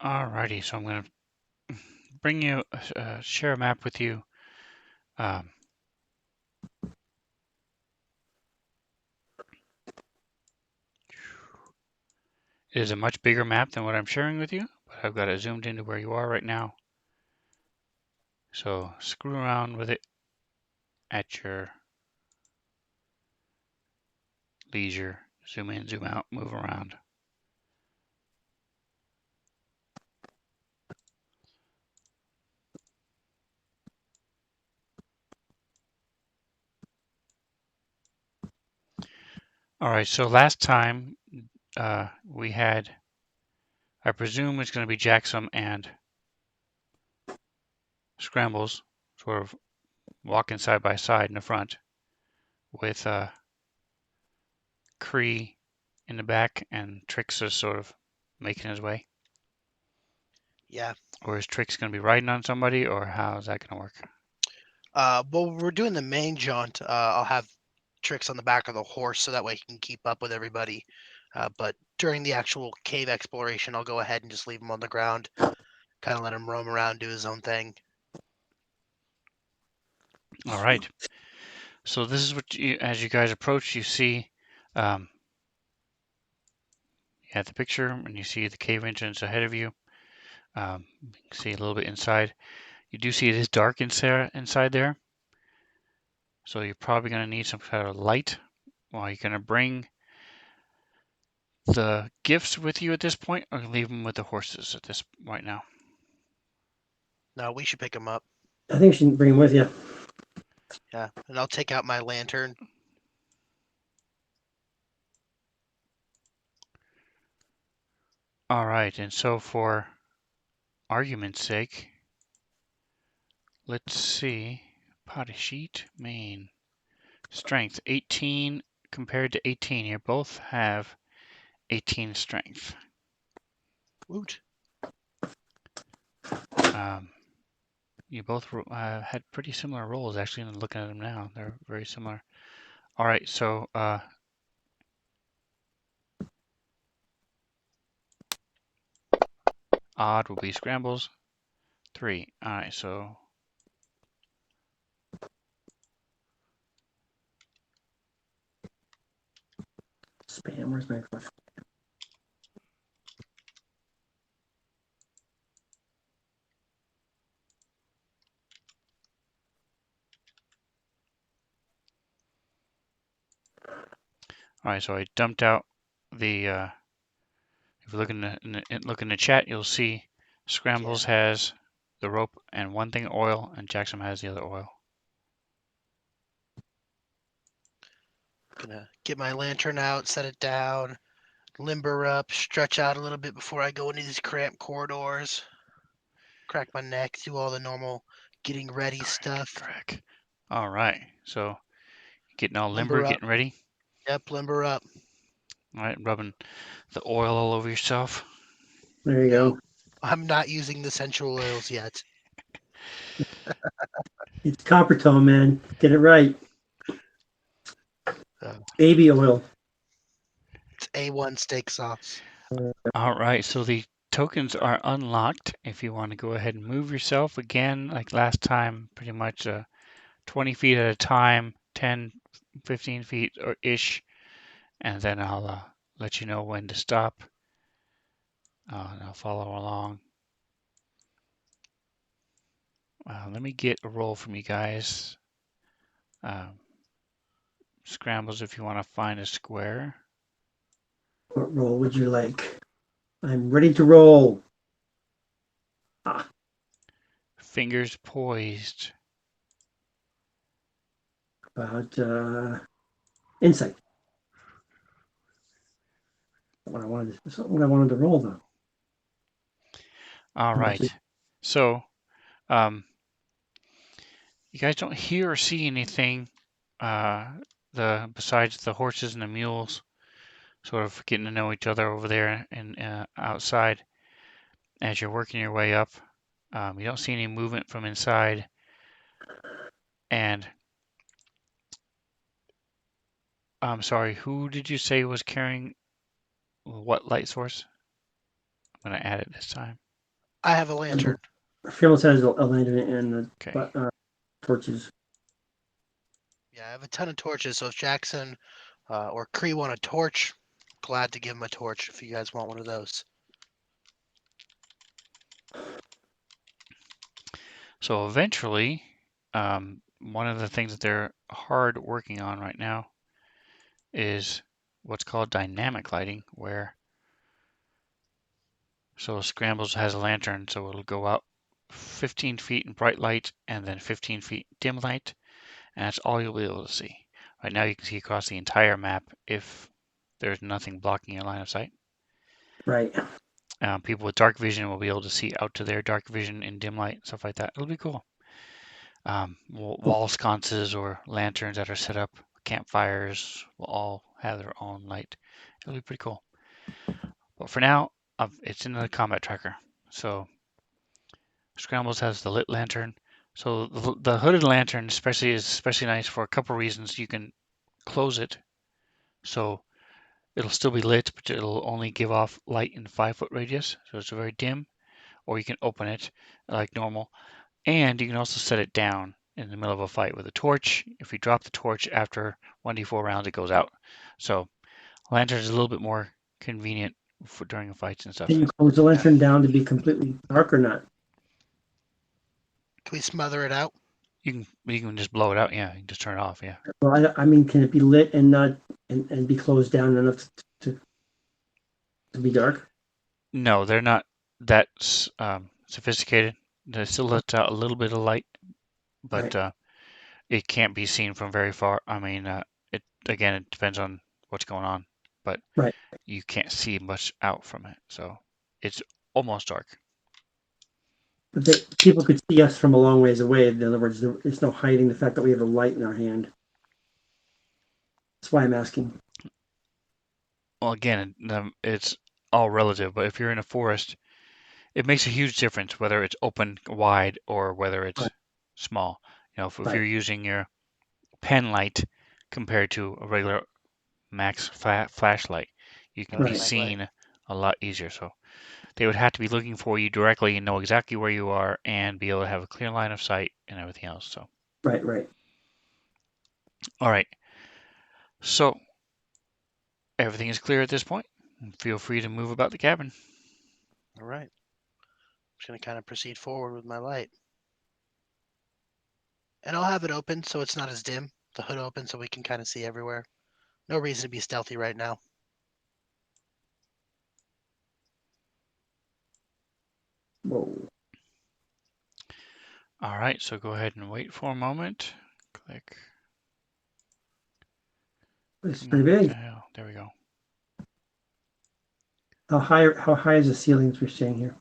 Alrighty, so I'm going to bring you, share a map with you. It is a much bigger map than what I'm sharing with you, but I've got it zoomed into where you are right now. So screw around with it at your leisure. Zoom in, zoom out, move around. All right, so last time we had I presume it's going to be Jackson and Scrambles sort of walking side by side in the front with Cree in the back and Trix is sort of making his way. Yeah. Or is Trix going to be riding on somebody, or how is that going to work? Well, we're doing the main jaunt. I'll have Trix on the back of the horse so that way he can keep up with everybody. But during the actual cave exploration, I'll go ahead and just leave him on the ground, kind of let him roam around, do his own thing. All right. So this is what you, as you guys approach, you see, you have the picture and you see the cave entrance ahead of you. You can see a little bit inside. You do see it is dark inside there. So you're probably going to need some kind of light. Well, you're going to bring the gifts with you at this point, or leave them with the horses at this right now. No, we should pick him up. I think you should bring him with you. Yeah, and I'll take out my lantern. All right, and so for argument's sake, let's see. Potty sheet, main. Strength, 18 compared to 18. You both have 18 strength. Woot. You both had pretty similar rolls, actually, and looking at them now. They're very similar. All right, so odd will be Scrambles. 3. All right, so Spam, where's my question? all right, so I dumped out the. If you look in the chat, you'll see Scrambles has the rope and one thing oil, and Jackson has the other oil. Gonna get my lantern out, set it down, limber up, stretch out a little bit before I go into these cramped corridors. Crack my neck, do all the normal getting ready stuff. Correct. All right, so getting all Limber limber, up. getting ready. Yep, limber up. All right, rubbing the oil all over yourself. There you No, go. I'm not using the essential oils yet. It's copper tone, man. Get it right. Baby oil. It's A1 steak sauce. All right, so the tokens are unlocked. If you want to go ahead and move yourself again, like last time, pretty much 20 feet at a time, 10, 15 feet or ish, and then I'll let you know when to stop. And I'll follow along. Let me get a roll from you guys. Scrambles if you want to find a square. What roll would you like? I'm ready to roll. Fingers poised. About insight. What I wanted. That's not what I wanted to roll though. All right. So, you guys don't hear or see anything. Besides the horses and the mules, sort of getting to know each other over there and outside. As you're working your way up, you don't see any movement from inside. And I'm sorry, who did you say was carrying what light source? I'm going to add it this time. I have a lantern. Fearless has a lantern and Okay. torches. Yeah, I have a ton of torches. So if Jackson or Cree want a torch, glad to give him a torch if you guys want one of those. So eventually, one of the things that they're hard working on right now is what's called dynamic lighting, where so Scrambles has a lantern, so it'll go out 15 feet in bright light and then 15 feet dim light, and that's all you'll be able to see. Right now you can see across the entire map if there's nothing blocking your line of sight. Right. People with dark vision will be able to see out to their dark vision in dim light, stuff like that. It'll be cool. Wall sconces or lanterns that are set up, campfires will all have their own light. It'll be pretty cool. But for now, it's in the combat tracker. So Scrambles has the lit lantern. So the hooded lantern is especially nice for a couple reasons. You can close it, so it'll still be lit, but it'll only give off light in 5-foot radius, so it's very dim. Or you can open it like normal, and you can also set it down in the middle of a fight with a torch. If you drop the torch after 1d4 rounds, it goes out. So lantern is a little bit more convenient for during fights and stuff. Can you close the lantern down to be completely dark or not? Can we smother it out? You can just blow it out. Yeah, you can just turn it off. Yeah. Well, I mean, can it be lit and not and be closed down enough to be dark? No, they're not that sophisticated. They still let out a little bit of light, but Right. it can't be seen from very far. I mean, it depends on what's going on, but Right. you can't see much out from it, so it's almost dark. But people could see us from a long ways away. In other words, there's no hiding the fact that we have a light in our hand. That's why I'm asking. Well, again, it's all relative, but if you're in a forest, it makes a huge difference whether it's open wide or whether it's Right. small. You know, if Right. you're using your pen light compared to a regular max flashlight, you can be Right. seen a lot easier. So they would have to be looking for you directly and know exactly where you are and be able to have a clear line of sight and everything else. So, Right. Right. all right. So everything is clear at this point. Feel free to move about the cabin. All right. I'm just going to kind of proceed forward with my light. And I'll have it open so it's not as dim. The hood open so we can kind of see everywhere. No reason to be stealthy right now. Whoa. All right. So go ahead and wait for a moment. Click. It's No, pretty what the big. hell? There we go. How high is the ceilings we're staying here?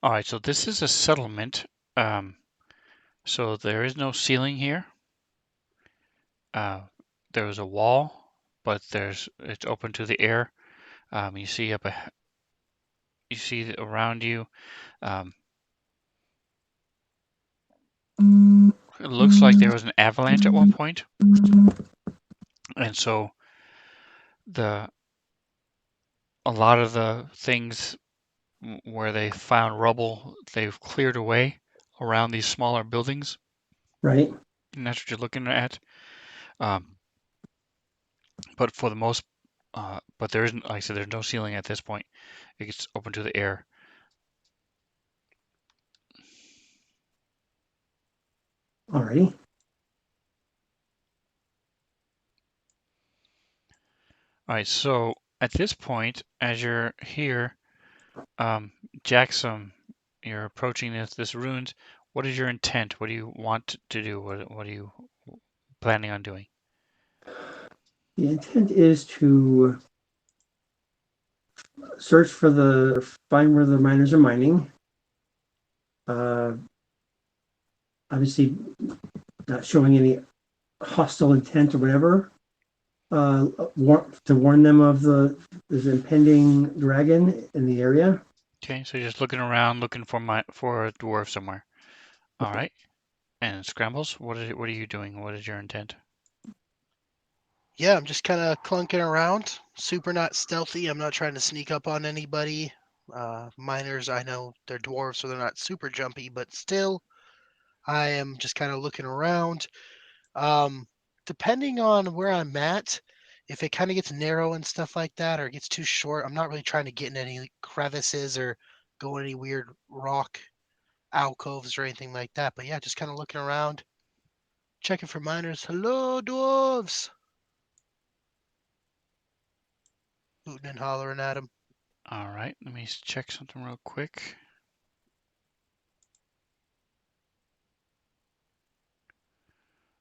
All right. So this is a settlement. So there is no ceiling here. There is a wall, but it's open to the air. You see you see around you. It looks like there was an avalanche at one point, and so a lot of the things where they found rubble, they've cleared away around these smaller buildings, Right. and that's what you're looking at. Um, but for the most, but there isn't, like I said, there's no ceiling at this point. It gets open to the air. Alrighty. All right, so at this point, as you're here, Jackson, you're approaching this ruins. What is your intent? What do you want to do? What are you planning on doing? The intent is to find where the miners are mining. Obviously, not showing any hostile intent or whatever. To warn them of there's an impending dragon in the area. Okay, so you're just looking around, looking for a dwarf somewhere. All right. And Scrambles, what are you doing? What is your intent? Yeah, I'm just kind of clunking around. Super not stealthy. I'm not trying to sneak up on anybody. Miners, I know they're dwarves, so they're not super jumpy, but still, I am just kind of looking around. Depending on where I'm at, if it kind of gets narrow and stuff like that, or it gets too short, I'm not really trying to get in any crevices or go in any weird rock alcoves or anything like that. But yeah, just kind of looking around, checking for miners. Hello, dwarves! Hooting and hollering at them. All right, let me check something real quick.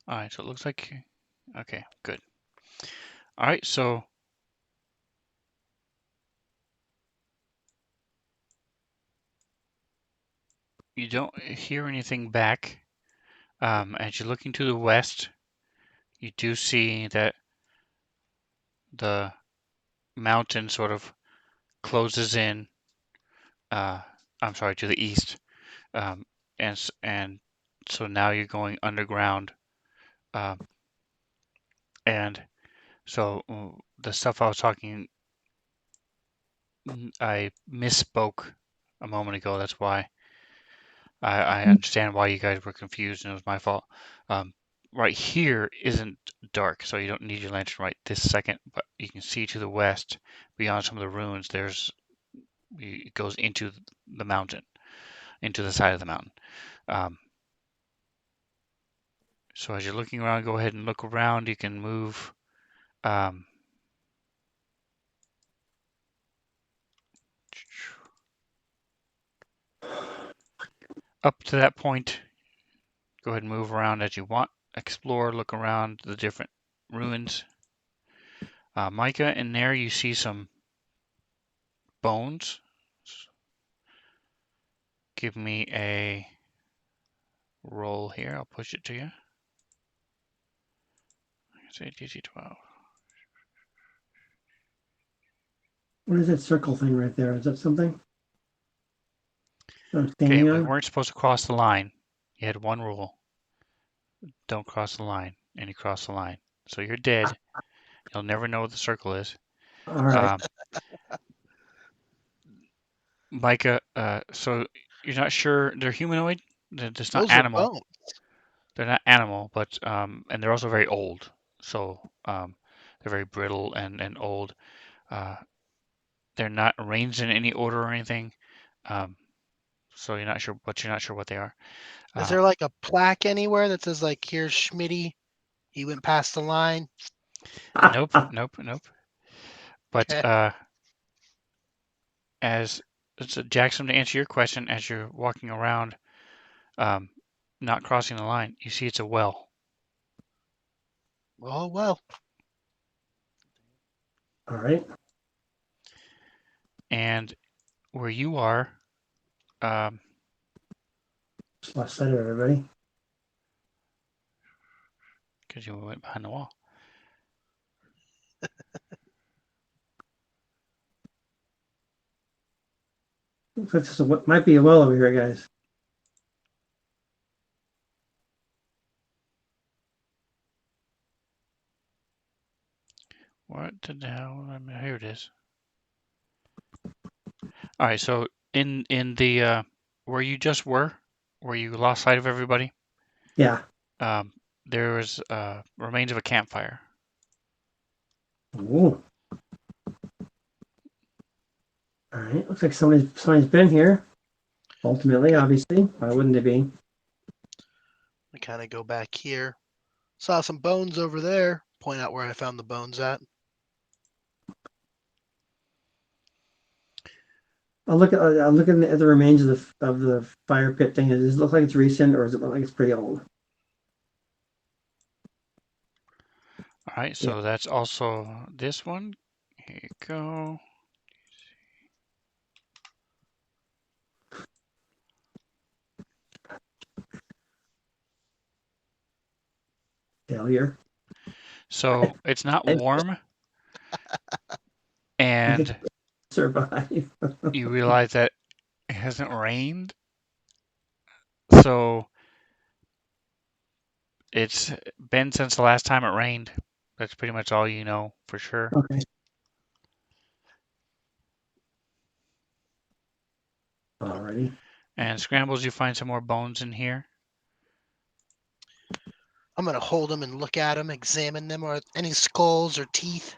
All right, so it looks like, okay, good. All right, so you don't hear anything back. As you're looking to the west, you do see that the mountain sort of closes in. I'm sorry, to the east, um, and so now you're going underground, um, and so the stuff I was talking, I misspoke a moment ago. That's why I understand why you guys were confused, and it was my fault. Um, right here isn't dark, so you don't need your lantern right this second, but you can see to the west, beyond some of the ruins, it goes into the mountain, into the side of the mountain. Um, so as you're looking around, go ahead and look around. You can move um, up to that point. Go ahead and move around as you want. Explore, look around the different ruins. Micah, in there you see some bones. Give me a roll here. I'll push it to you. Say DC 12. What is that circle thing right there? Is that something I'm Okay, standing we on? weren't supposed to cross the line. You had one rule. Don't cross the line. And you cross the line. So you're dead. You'll never know what the circle is. All right. Micah, so you're not sure they're humanoid? They're just not Those are animal. bones. They're not animal, but and they're also very old. So they're very brittle and old. Uh, they're not arranged in any order or anything. Um, so you're not sure, but you're not sure what they are. Is there like a plaque anywhere that says like, "Here's Schmitty. He went past the line"? Nope, nope, nope. But Okay. as so Jackson, to answer your question, as you're walking around, um, not crossing the line, you see it's a well. Oh well. All right. And where you are, um, Just lost sight of everybody. because you went behind the wall. Looks like this is might be a well over here, guys. What the hell? Here it is. All right, so in the where you just were, where you lost sight of everybody, Yeah. there was remains of a campfire. Ooh. All right. Looks like somebody's been here. Ultimately, Okay. obviously, why wouldn't they be? I kind of go back here. Saw some bones over there. Point out where I found the bones at. I'll look at the remains of the fire pit thing. Does it look like it's recent, or does it look like it's pretty old? All right, so that's also this one. Here you go. Failure. So it's not warm, and Survive. you realize that it hasn't rained, so it's been since the last time it rained. That's pretty much all you know for sure. Okay. Alrighty. And Scrambles, you find some more bones in here. I'm gonna hold them and look at them, examine them, or any skulls or teeth.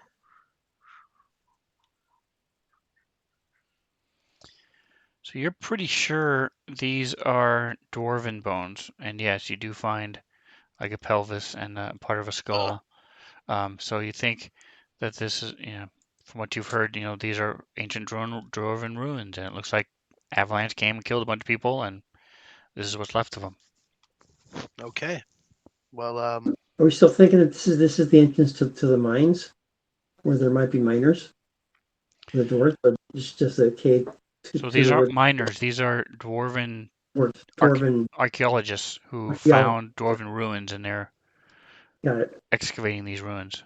So you're pretty sure these are dwarven bones, and yes, you do find like a pelvis and part of a skull. So you think that this is, from what you've heard, these are ancient dwarven ruins, and it looks like avalanche came and killed a bunch of people, and this is what's left of them. Okay. Well, Are we still thinking that this is the entrance to the mines, where there might be miners? The doors, but it's just a cave. So these aren't miners; these are dwarven Dwarven. archaeologists who Archaeologists. found dwarven ruins, and they're Got it. excavating these ruins.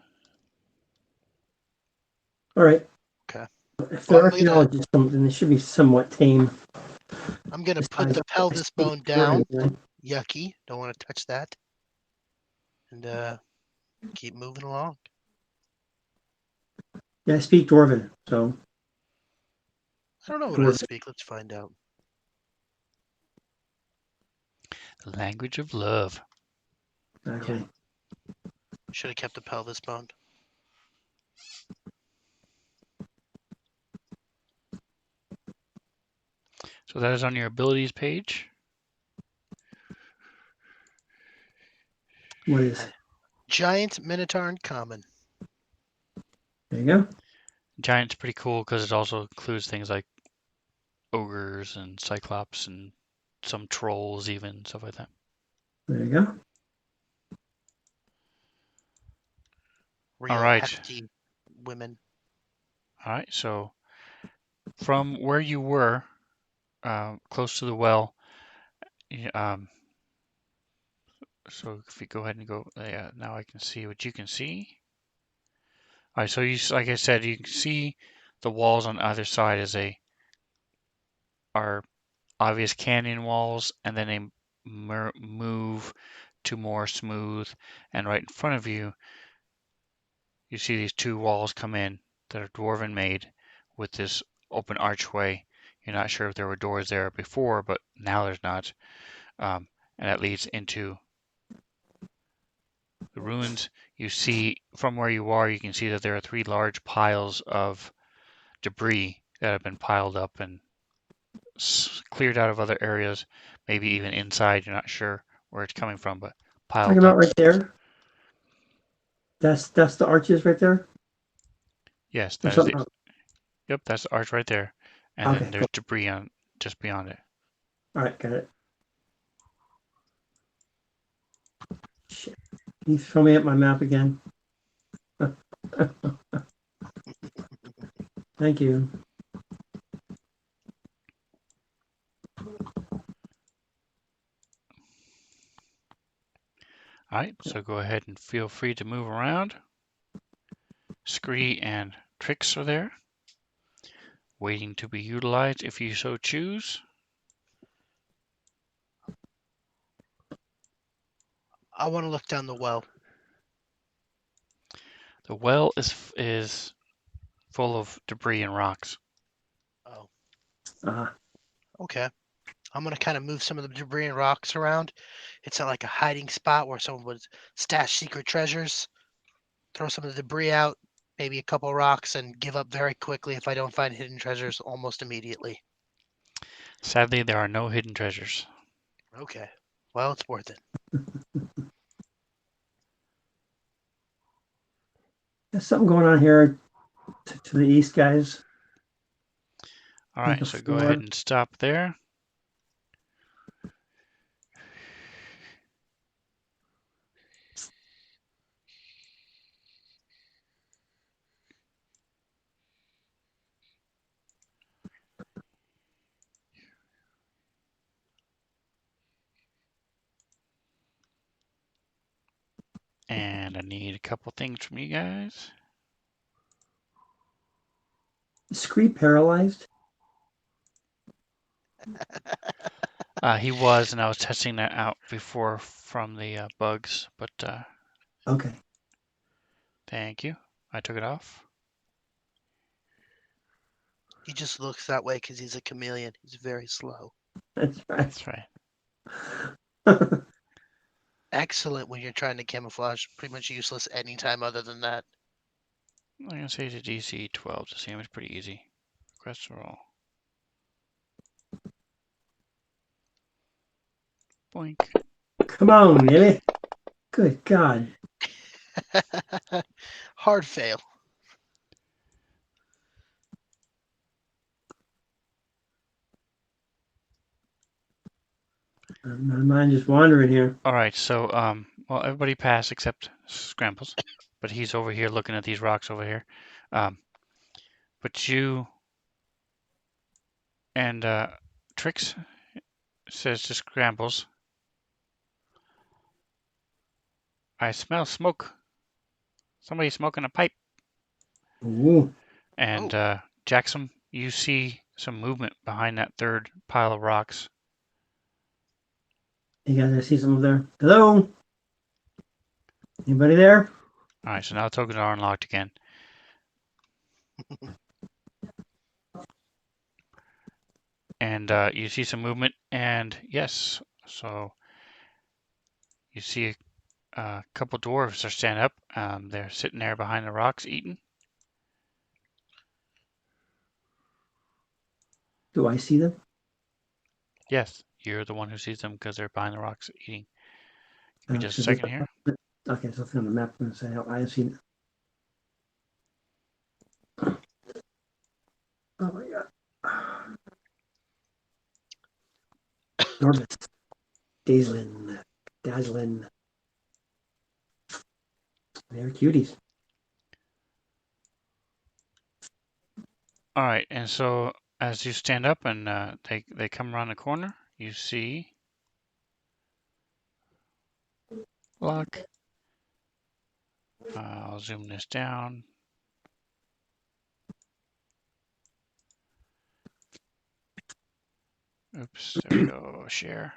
All right. Okay. If Well, they're archaeologists, then they should be somewhat tame. I'm gonna put Besides, the pelvis I speak bone down. Dwarven. Yucky. Don't want to touch that. And keep moving along. Yeah, I speak Dwarven, so I don't know what I Dwarven. speak. Let's find out. The language of love. Exactly. Should have kept the pelvis bone. So that is on your abilities page. What is? Giant Minotaur and Common. There you go. Giant's pretty cool because it also includes things like ogres and cyclops and some trolls, even stuff like that. There you go. Real right. hefty women. All right. So from where you were, close to the well, so if you go ahead and go, yeah, now I can see what you can see. All right. So you, like I said, you can see the walls on either side as they are obvious canyon walls, and then they move to more smooth. And right in front of you, you see these two walls come in that are dwarven made with this open archway. You're not sure if there were doors there before, but now there's not. And that leads into the ruins. You see from where you are, you can see that there are three large piles of debris that have been piled up and cleared out of other areas, maybe even inside. You're not sure where it's coming from, but Talking piled about up. right there. That's the arches right there. Yes, Or that is something the, else? yep, that's the arch right there. And Okay, then there's cool. debris on just beyond it. All right, got it. Shit. Can you throw me up my map again? Thank you. All right, so go ahead and feel free to move around. Scree and Tricks are there, waiting to be utilized if you so choose. I want to look down the well. The well is full of debris and rocks. Oh, Uh, okay. I'm gonna kind of move some of the debris and rocks around. It's not like a hiding spot where someone would stash secret treasures. Throw some of the debris out, maybe a couple rocks, and give up very quickly if I don't find hidden treasures almost immediately. Sadly, there are no hidden treasures. Okay. Well, it's worth it. there's something going on here to the east, guys. All Like right, a so go ahead and stop there. And I need a couple things from you guys. Is Scree paralyzed? He was, and I was testing that out before from the bugs, but Okay. thank you. I took it off. He just looks that way because he's a chameleon. He's very slow. That's right. That's right. Excellent when you're trying to camouflage. Pretty much useless anytime other than that. I'm going to say it's a DC 12 to see him. It's pretty easy. Quest roll. Boink. Come on, Nilly. Good God. Hard fail. My mind is wandering here. All right, so well, everybody passed except Scrambles, but he's over here looking at these rocks over here. But you and Trix says to Scrambles, I smell smoke. Somebody's smoking a pipe. Ooh, And Oh. Jackson, you see some movement behind that third pile of rocks. you guys, I see some over there. Hello? Anybody there? All right, so now tokens are unlocked again. And you see some movement, and yes, so you see a couple dwarves are standing up. They're sitting there behind the rocks eating. Do I see them? Yes, you're the one who sees them because they're behind the rocks eating. Give me just a So second here. okay, so it's on the map. I'm going to say I have seen it. Oh my god. Norbus. Dazzlin. They're cuties. All right, and so as you stand up and they come around the corner, you see Lock. I'll zoom this down. Oops, there we go. Share.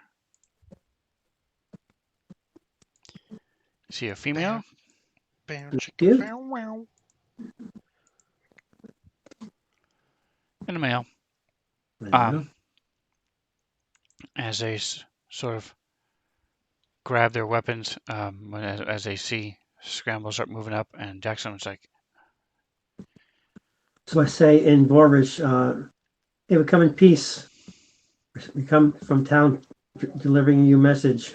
See a female? Bam, You chicka, do? bow, wow. And a male. Well, As they sort of grab their weapons, as they see Scramble start moving up, and Jackson's like, so I say in Dwarvish, hey, we come in peace. We come from town delivering you a message.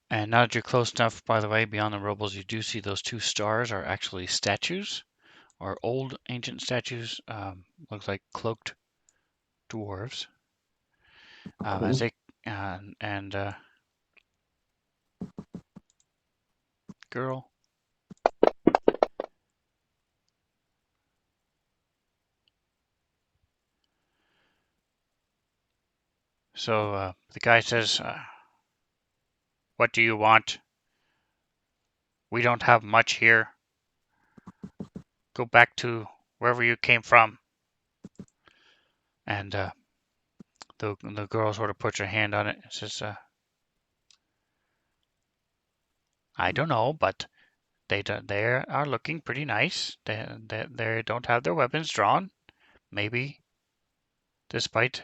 and now that you're close enough, by the way, beyond the robles, you do see those two stars are actually statues, or old ancient statues. Looks like cloaked dwarves. Cool. As they and girl. So the guy says, "What do you want? We don't have much here. Go back to wherever you came from." And the girl sort of puts her hand on it and says, "I don't know, but they are looking pretty nice. They don't have their weapons drawn. Maybe, despite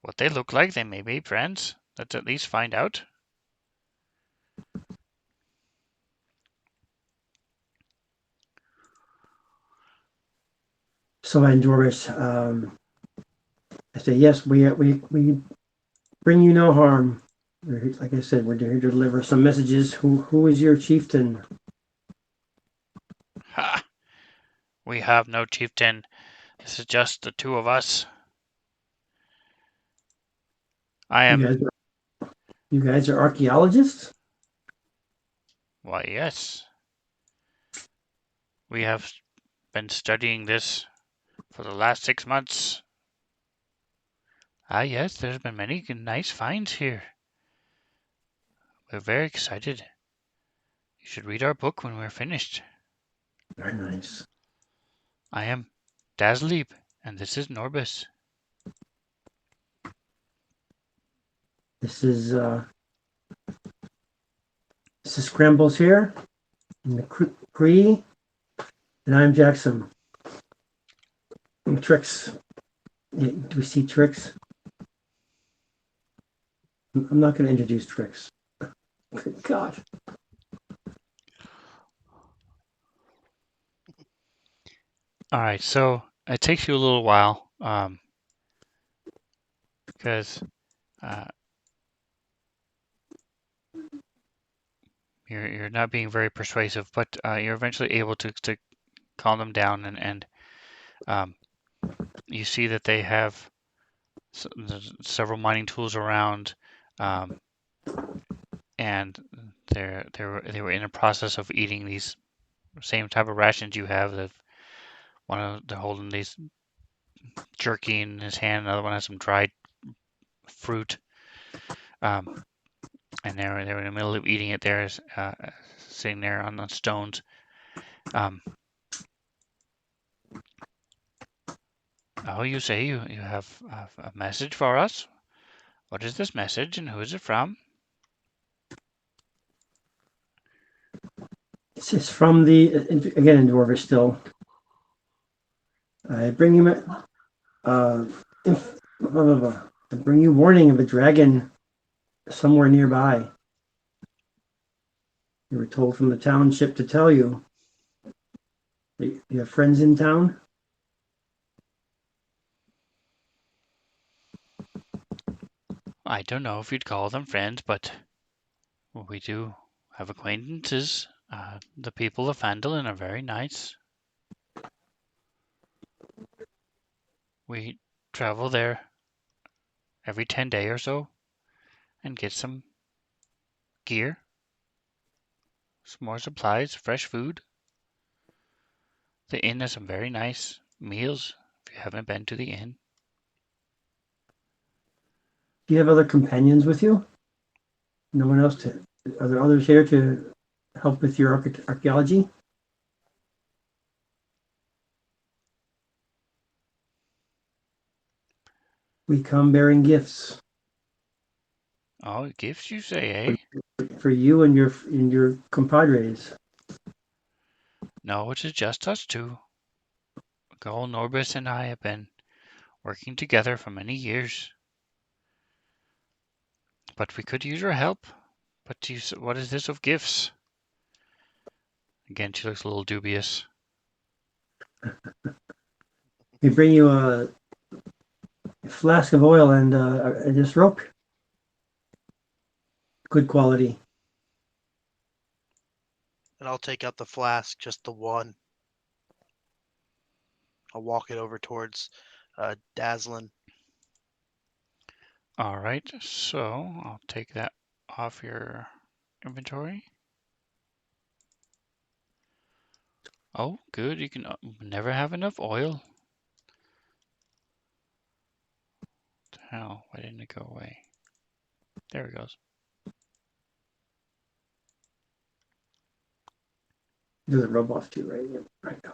what they look like, they may be friends. Let's at least find out." So in Dwarvish, I say, yes, we bring you no harm. Like I said, we're here to deliver some messages. Who is your chieftain? Ha! We have no chieftain. This is just the two of us. I You am. guys, you guys are archaeologists? Why, yes. We have been studying this for the last 6 months. Ah, yes, there's been many nice finds here. We're very excited. You should read our book when we're finished. Very nice. I am Dazleep, and this is Norbus. This is Scrambles here, and the Cree, and I'm Jackson. And Tricks. Yeah, do we see Tricks? I'm not going to introduce Tricks. Good God. All right, so it takes you a little while because you're not being very persuasive, but you're eventually able to calm them down, and you see that they have several mining tools around, and they were in the process of eating these same type of rations you have. That they're holding these jerky in his hand. Another one has some dried fruit. And they're in the middle of eating it there, sitting there on the stones. Oh, you say you have a message for us? What is this message and who is it from? It's from again in Dwarvish still. I bring you I bring you warning of a dragon somewhere nearby. You were told from the township to tell you. You have friends in town? I don't know if you'd call them friends, but we do have acquaintances. The people of Phandalin are very nice. We travel there every 10 days or so and get some gear, some more supplies, fresh food. The inn has some very nice meals if you haven't been to the inn. Do you have other companions with you? No one else to. Are there others here to help with your archaeology? We come bearing gifts Oh, gifts you say, eh? for you and your compadres. No, it is just us two. Gol Norbis and I have been working together for many years. But we could use your help. But what is this of gifts? Again, she looks a little dubious. We bring you a flask of oil and this rope. Good quality. And I'll take out the flask, just the one. I'll walk it over towards Dazzlin. All right, so I'll take that off your inventory. Oh, good. You can never have enough oil. What the hell? Why didn't it go away? There it goes. There's a rope off too, right? Yeah, right.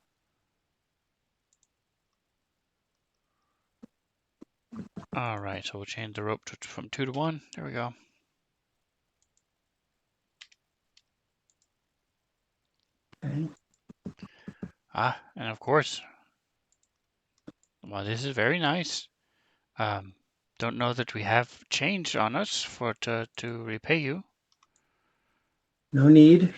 All right, so we'll change the rope from 2 to 1. There we go. Okay. And of course, well, this is very nice. Don't know that we have change on us to repay you. No need.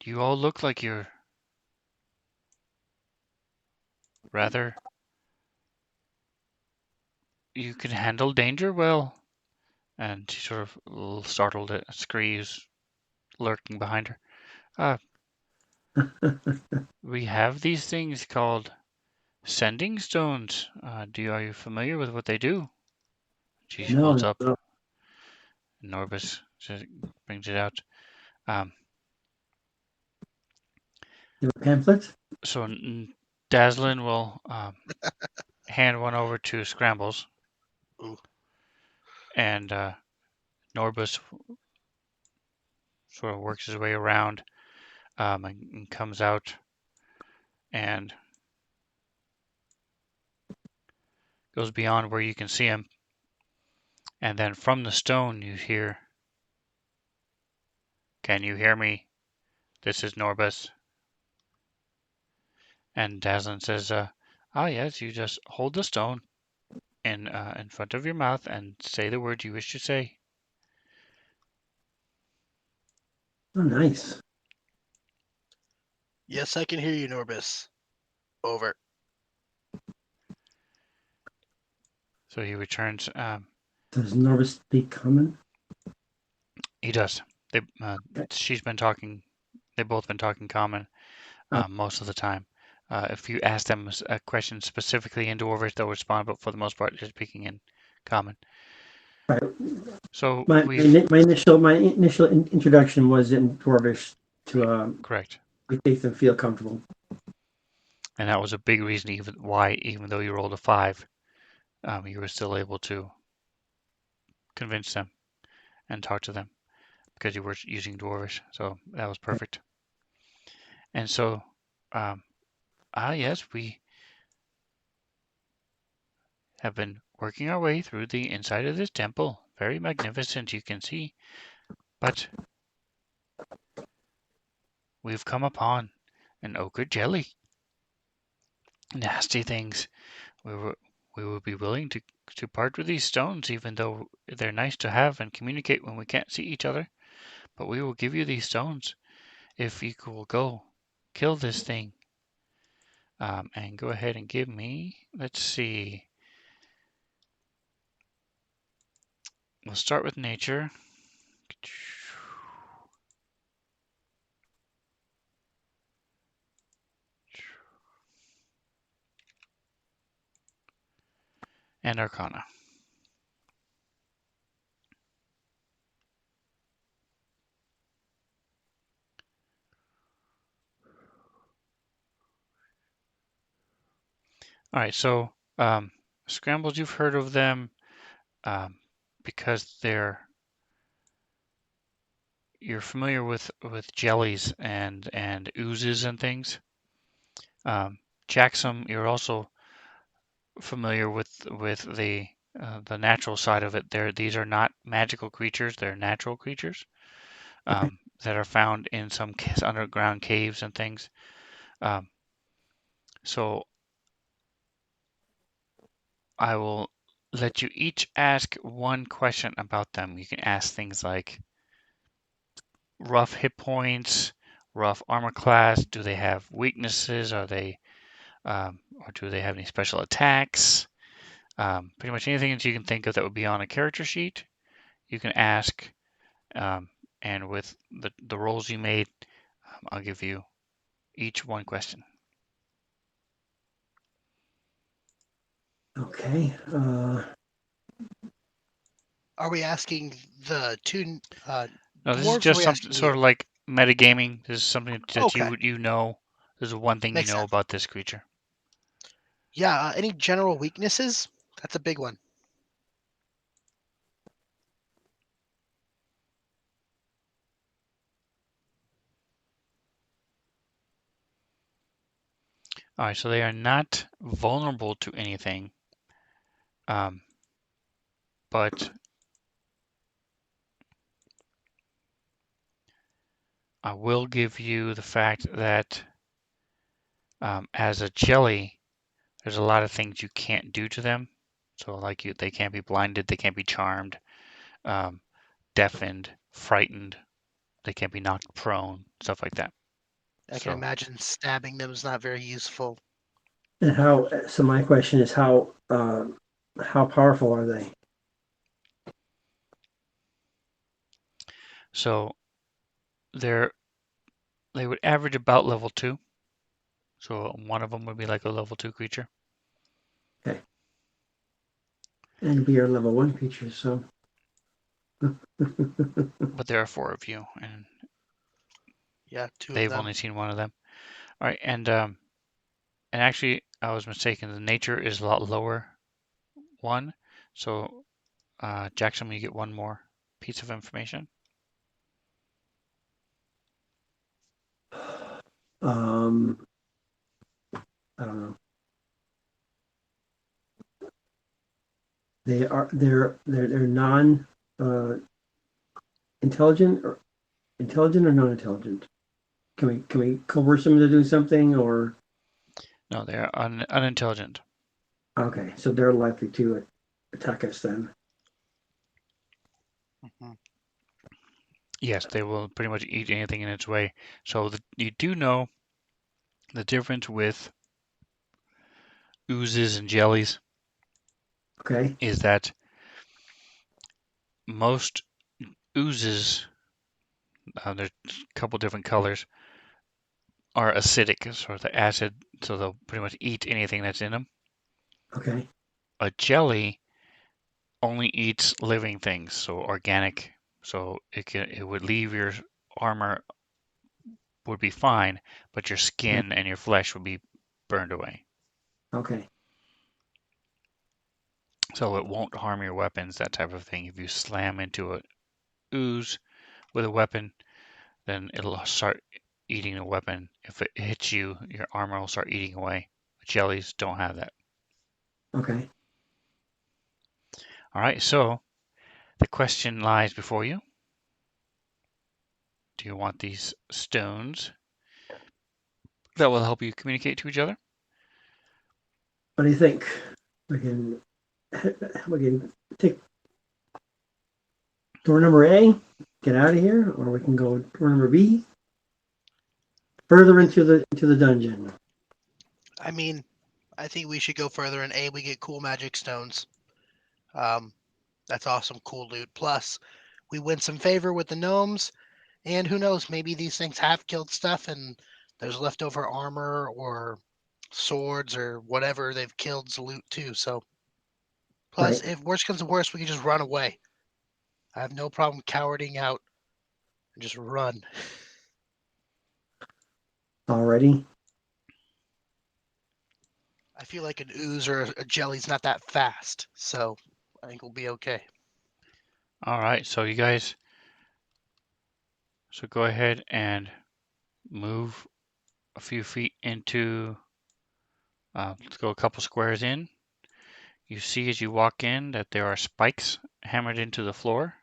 You all look like you're rather. You can handle danger well. And she sort of a little startled at Scree, who's lurking behind her. We have these things called sending stones. Are you familiar with what they do? She No, holds up. no. Norbis brings it out. You have a pamphlet? So Dazzlin will hand one over to Scrambles. Ooh. And Norbis sort of works his way around and comes out and goes beyond where you can see him. And then from the stone you hear, "Can you hear me? This is Norbis." And Dazzlin says, yes, you just hold the stone in front of your mouth and say the word you wish to say. Oh, nice. Yes, I can hear you, Norbis. Over. So he returns. Does Norbis speak common? He does. She's been talking. They've both been talking common most of the time. If you ask them a question specifically in Dwarvish, they'll respond, but for the most part, they're speaking in common. Right. So my initial introduction was in Dwarvish to correct. We make them feel comfortable. And that was a big reason even though you rolled a 5, you were still able to convince them and talk to them because you were using Dwarvish. So that was perfect. And so, yes, we have been working our way through the inside of this temple. Very magnificent, you can see. But we've come upon an ochre jelly. Nasty things. We would be willing to part with these stones, even though they're nice to have and communicate when we can't see each other. But we will give you these stones if you will go kill this thing. And go ahead and give me, let's see. We'll start with nature. And Arcana. All right, so scrambles, you've heard of them because you're familiar with jellies and oozes and things. Jacksum, you're also familiar with the natural side of it. These are not magical creatures; they're natural creatures that are found in some underground caves and things. So I will let you each ask one question about them. You can ask things like rough hit points, rough armor class. Do they have weaknesses? Or do they have any special attacks? Pretty much anything that you can think of that would be on a character sheet, you can ask. And with the rolls you made, I'll give you each one question. Okay. Are we asking the two No, this is dwarves? Or are just we something asking sort you? of like metagaming. This is something that Okay, you know. This is one thing you makes know sense. about this creature. Yeah. Any general weaknesses? That's a big one. All right, so they are not vulnerable to anything, but I will give you the fact that as a jelly, there's a lot of things you can't do to them. So, they can't be blinded, they can't be charmed, um, deafened, frightened. They can't be knocked prone, stuff like that. I can So, imagine stabbing them is not very useful. And so my question is how powerful are they? so they would average about level 2. So one of them would be like a level 2 creature. Okay. And we are level 1 creatures, so. But there are 4 of you, and Yeah, two of they've them. only seen one of them. All right, and actually, I was mistaken. The nature is a lot lower 1. So, Jackson, you get one more piece of information. I don't know. They're non intelligent or non-intelligent. Can we coerce them to do something or? No, they are unintelligent. Okay, so they're likely to attack us then. Hmm. Yes, they will pretty much eat anything in its way. So you do know the difference with oozes and jellies Okay. is that most oozes, there's a couple different colors, are acidic, so the acid, so they'll pretty much eat anything that's in them. Okay. A jelly only eats living things, so organic. So it would leave your armor would be fine, but your skin and your flesh would be burned away. Okay. So it won't harm your weapons, that type of thing. If you slam into a ooze with a weapon, then it'll start eating the weapon. If it hits you, your armor will start eating away. But jellies don't have that. Okay. All right, so the question lies before you. Do you want these stones that will help you communicate to each other? What do you think? We can take door number A, get out of here, or we can go door number B, further into the dungeon. I mean, I think we should go further. And A, we get cool magic stones. That's awesome, cool loot. Plus, we win some favor with the gnomes, and who knows? Maybe these things have killed stuff, and there's leftover armor or swords or whatever they've killed's loot too. So, plus, Right. if worse comes to worse, we can just run away. I have no problem cowarding out and just run. Already. I feel like an ooze or a jelly's not that fast, so I think we'll be okay. All right, so you guys, so go ahead and move a few feet into, let's go a couple squares in. You see as you walk in that there are spikes hammered into the floor.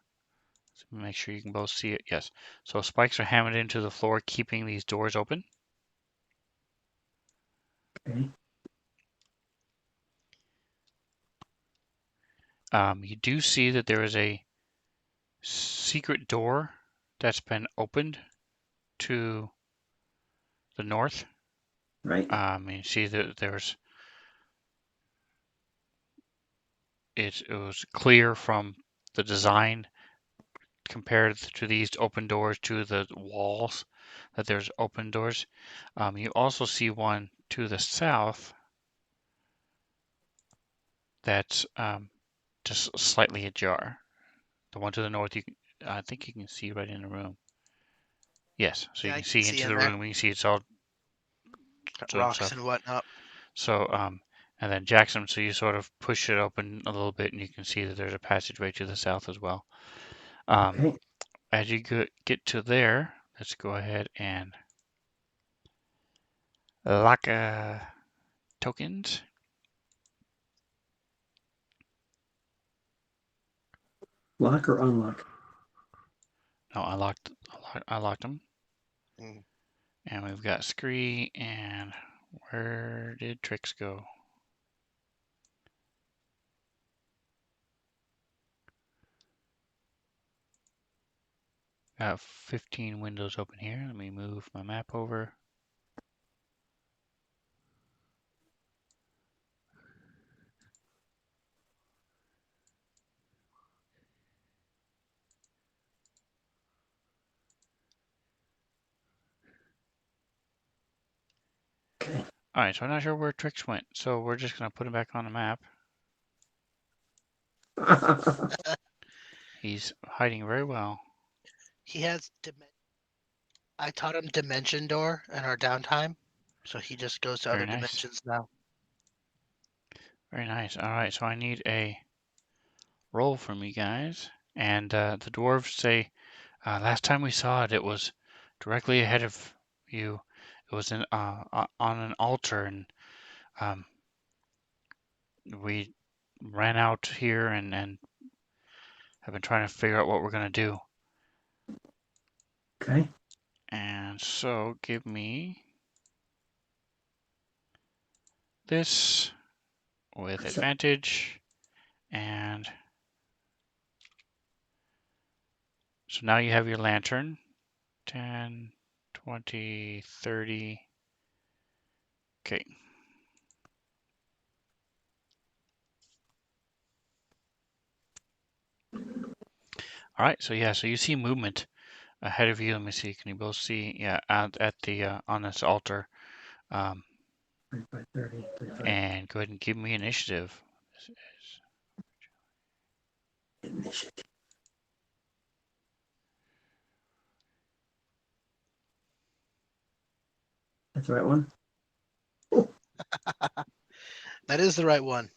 So make sure you can both see it. Yes. So spikes are hammered into the floor, keeping these doors open. Okay. You do see that there is a secret door that's been opened to the north. Right. You see that it was clear from the design compared to these open doors to the walls that there's open doors. You also see one to the south that's just slightly ajar. The one to the north, I think you can see right in the room. Yes, so you Yeah, I can can see see into in the there. room. You can see it's all Got doing rocks stuff. and whatnot. So, and then Jackson, so you sort of push it open a little bit, and you can see that there's a passageway to the south as well. Okay. As you get to there, let's go ahead and lock tokens. Lock or unlock? No, I locked them. Mm. And we've got Scree, and where did Trix go? Got 15 windows open here. Let me move my map over. Okay. All right, so I'm not sure where Trix went, so we're just gonna put him back on the map. He's hiding very well. He has. I taught him Dimension Door in our downtime, so he just goes to Very other nice. dimensions now. Very nice. All right, so I need a roll from you guys. And the dwarves say, last time we saw it, it was directly ahead of you. It was on an altar, and um, we ran out here and have been trying to figure out what we're going to do. Okay. And so give me this with advantage. And so now you have your lantern. 10, 20, 30. Okay. All right. So yeah, so you see movement ahead of you. Let me see. Can you both see? Yeah, at the on this altar. 35, 30, 35. And go ahead and give me initiative. This is Initiative. That's the right one. That is the right one.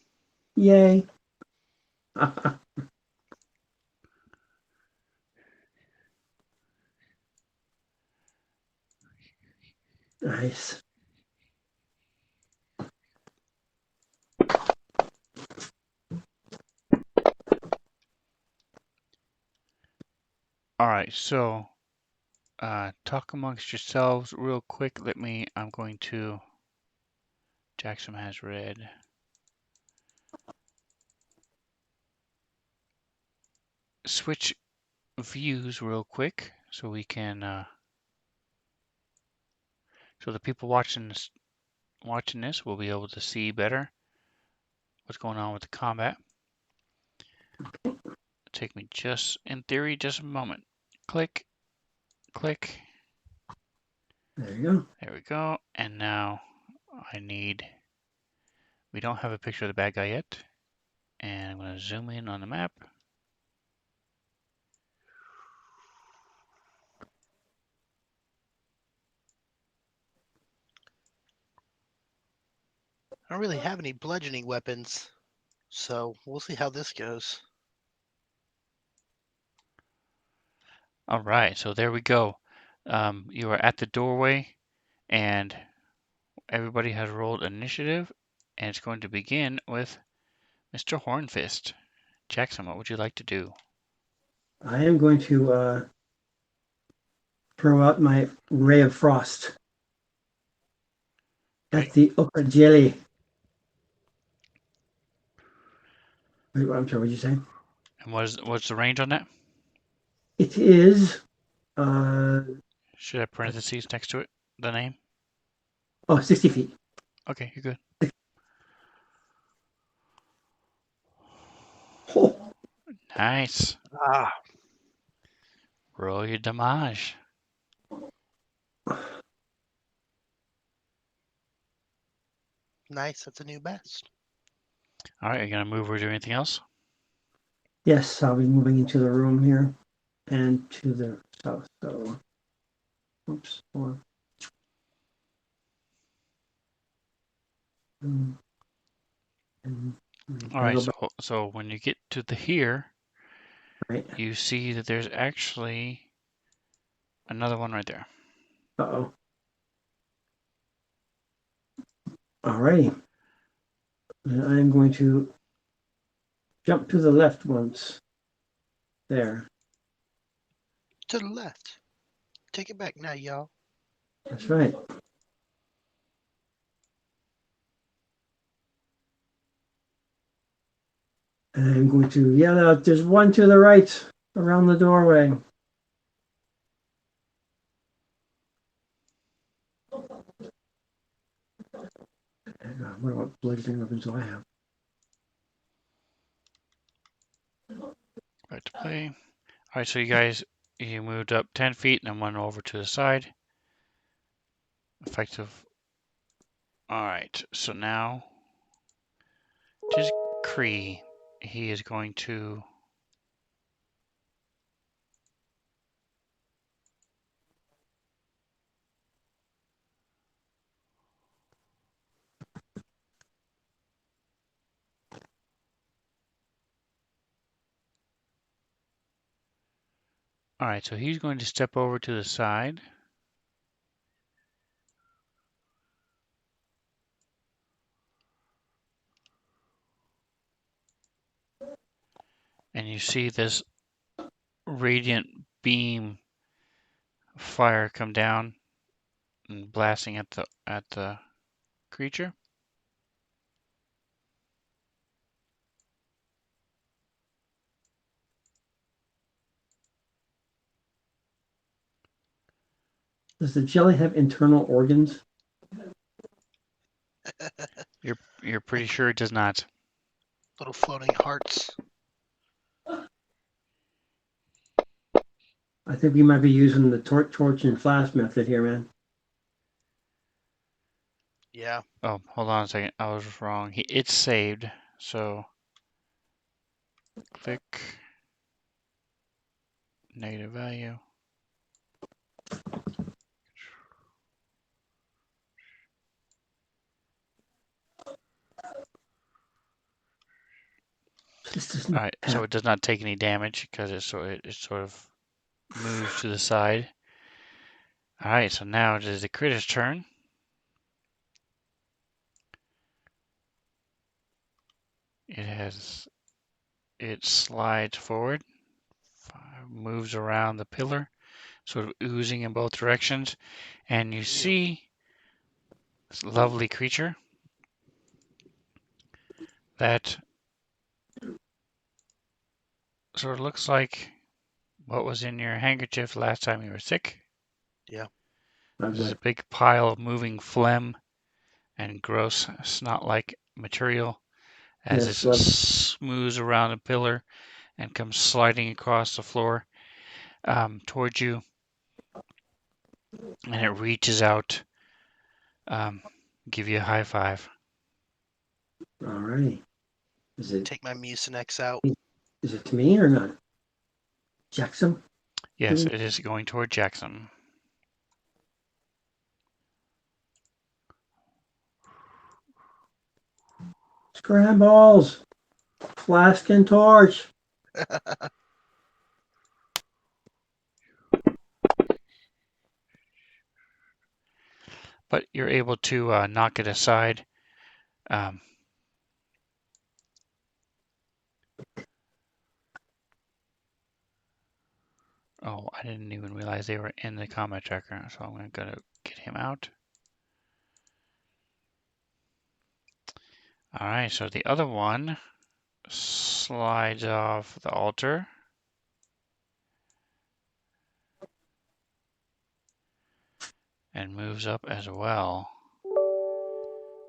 Yay. Nice. All right, so talk amongst yourselves real quick. I'm going to, Jackson has red. Switch views real quick so we can, so the people watching this will be able to see better what's going on with the combat. Take me just, in theory, just a moment. Click, click. There you go. There we go. And now we don't have a picture of the bad guy yet. And I'm going to zoom in on the map. I don't really have any bludgeoning weapons, so we'll see how this goes. All right, so there we go. You are at the doorway, and everybody has rolled initiative, and it's going to begin with Mr. Hornfist. Jackson, what would you like to do? I am going to throw out my ray of frost Okay. at the okra jelly. Wait, I'm sorry, what did you say? And what's the range on that? It is Should I have parentheses next to it? The name? 60 feet. Okay, you're good. Oh, Nice. Ah, Roll your damage. nice. That's a new best. All right, are you going to move or do anything else? yes, I'll be moving into the room here and to the south. So, oops. And All right, so when you get to the here, right. you see that there's actually another one right there. Uh-oh. All righty. And I'm going to jump to the left once. There. To the left. Take it back now, y'all. That's right. And I'm going to yell out, there's one to the right around the doorway. And, what bludgeoning weapons do I have? Right to play. All right, so you moved up 10 feet and then went over to the side. Effective. All right, so now just Cree. He is going to. All right, so he's going to step over to the side. And you see this radiant beam of fire come down and blasting at the creature. Does the jelly have internal organs? You're pretty sure it does not. Little floating hearts. I think we might be using the torch and flash method here, man. Yeah. Oh, hold on a second. I was wrong. It's saved. So click negative value. This doesn't All right, so happen. it does not take any damage because it sort of moves to the side. All right, so now it is the critter's turn. It slides forward, moves around the pillar, sort of oozing in both directions, and you see this lovely creature that sort of looks like what was in your handkerchief last time you were sick. Yeah. This is a big pile of moving phlegm and gross snot-like material as Yes, it moves around the pillar and comes sliding across the floor towards you, and it reaches out, give you a high five. all right. Is it Take my Mucinex out. to me or not? Jackson? Yes, it is going toward Jackson. Scrambles! Flask and torch! But you're able to knock it aside. Um, oh, I didn't even realize they were in the combat tracker, so I'm going to get him out. All right, so the other one slides off the altar. And moves up as well.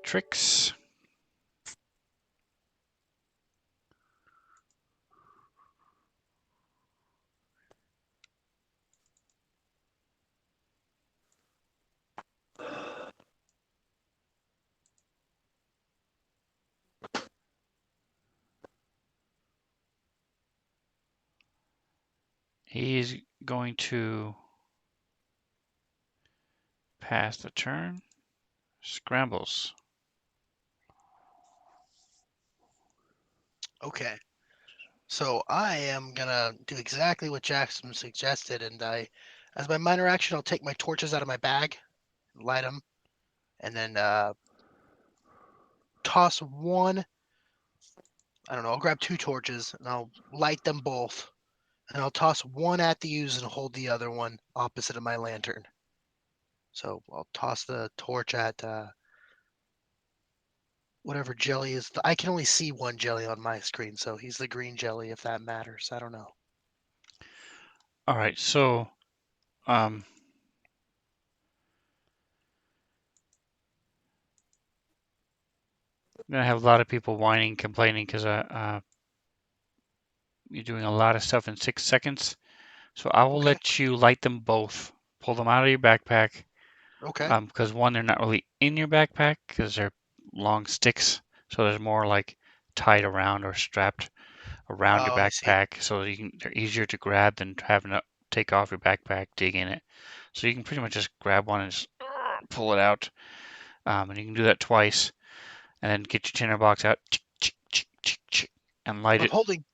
Tricks. He's going to pass the turn. Scrambles. Okay. So I am gonna do exactly what Jackson suggested, and as my minor action, I'll take my torches out of my bag, light them, and then toss one. I don't know. I'll grab 2 torches and I'll light them both, and I'll toss one at the ooze and hold the other one opposite of my lantern. So I'll toss the torch at whatever jelly is. I can only see one jelly on my screen, so he's the green jelly if that matters. I don't know. All right, so I'm gonna have a lot of people whining, complaining because you're doing a lot of stuff in 6 seconds. So I will Okay. let you light them both. Pull them out of your backpack. Okay. Because one, they're not really in your backpack because they're long sticks. So there's more like tied around or strapped around your Oh, I see. backpack, so they're easier to grab than having to take off your backpack, dig in it. So you can pretty much just grab one and just pull it out, and you can do that twice, and then get your tinderbox out, and light I'm it. holding.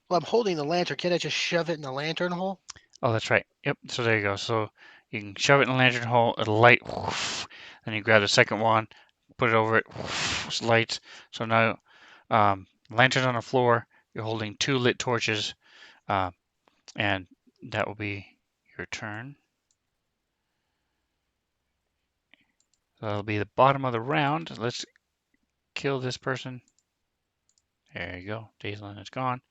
Well, I'm holding the lantern. Can't I just shove it in the lantern hole? Oh, that's right. Yep. So there you go. So you can shove it in the lantern hole. It'll light. Then you grab the second one, put it over it. It's light. So now, lantern on the floor. You're holding 2 lit torches, uh, and that will be your turn. So that'll be the bottom of the round. Let's kill this person. There you go. Dazelin is gone.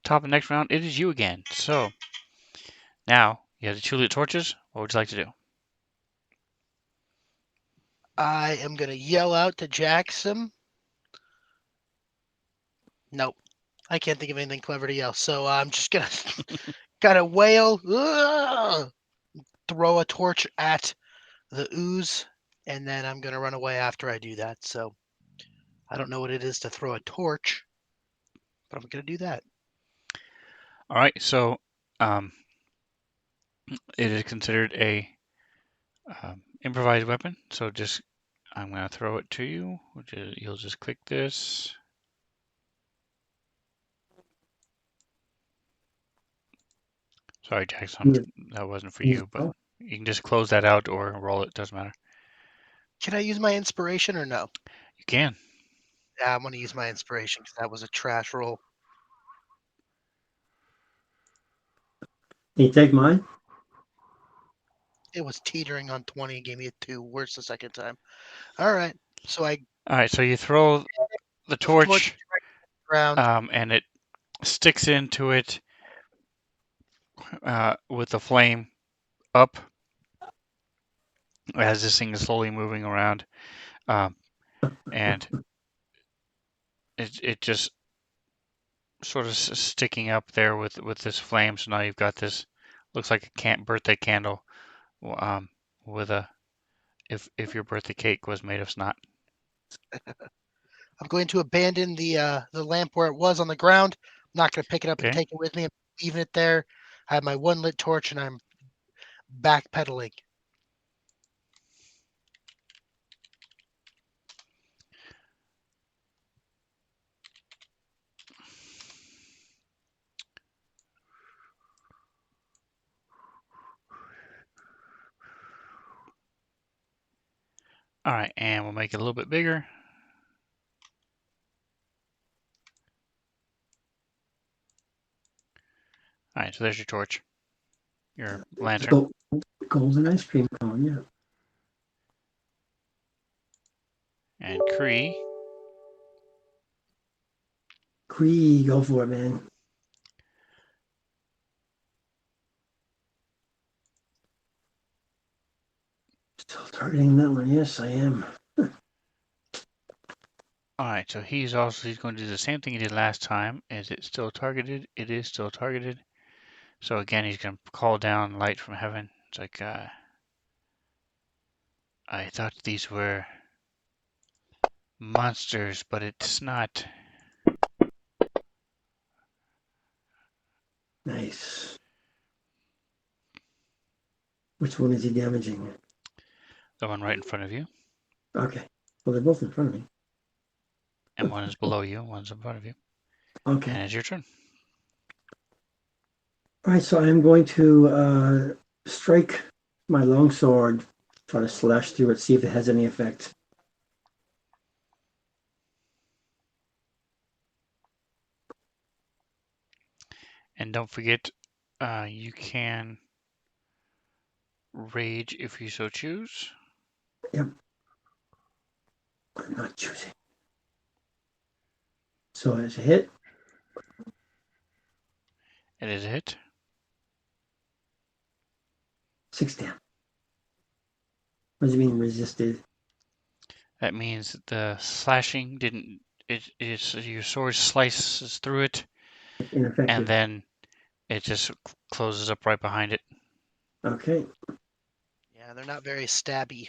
Top of the next round, it is you again. So now you have the 2 lit torches. What would you like to do? I am gonna yell out to Jackson. Nope. I can't think of anything clever to yell, so I'm just gonna gotta wail, throw a torch at the ooze, and then I'm gonna run away after I do that. So I don't know what it is to throw a torch, but I'm gonna do that. All right. So um, it is considered a improvised weapon. So just I'm going to throw it to you. Which is, you'll just click this. Sorry, Jackson, that wasn't for you, but Oh, you can just close that out or roll it. Doesn't matter. Can I use my inspiration or no? You can. Yeah, I'm gonna use my inspiration because that was a trash roll. can you take mine? It was teetering on 20, gave me a 2. Worse the second time. All right, so I All right, so you throw the throw the torch torch, around. and it sticks into it with the flame up as this thing is slowly moving around, and it just sort of sticking up there with this flame. So now you've got this looks like a birthday candle, um, with a if your birthday cake was made of snot. I'm going to abandon the lamp where it was on the ground. I'm not going to pick it up and Okay. take it with me. I'm leaving it there. I have my one lit torch and I'm backpedaling. All right, and we'll make it a little bit bigger. All right, so there's your torch, your lantern, Golden ice cream cone, yeah. and Cree. Cree, go for it, man. Still targeting that one. Yes, I am. All right, so he's going to do the same thing he did last time. Is it still targeted? It is still targeted. So again, he's going to call down light from heaven. It's like, I thought these were monsters, but it's not. Nice. Which one is he damaging? The one right in front of you, Okay. Well, they're both in front of me. and one is below you, one's in front of you. Okay. And it's your turn. All right, so I am going to strike my longsword, try to slash through it, see if it has any effect. And don't forget, you can rage if you so choose. Yep. I'm not choosing. So it's a hit. It is a hit. 6 damage. What does it mean resisted? That means the slashing didn't. It's your sword slices through it, and Ineffective. then it just closes up right behind it. Okay. Yeah, they're not very stabby.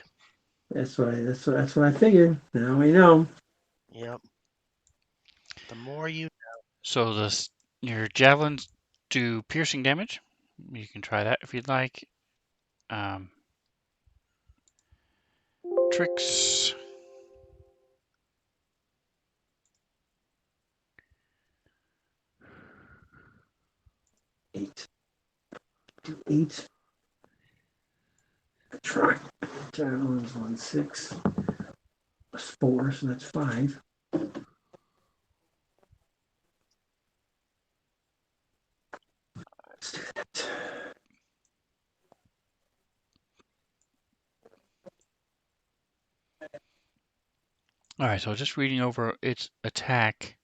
That's what I figured. Now we know. Yep. The more you So your javelins do piercing damage. You can try that if you'd like. Tricks. Eight. Do 8. Try. Javelin's 1, 6. Plus 4, so that's 5. Let's do that. All right, so just reading over its attack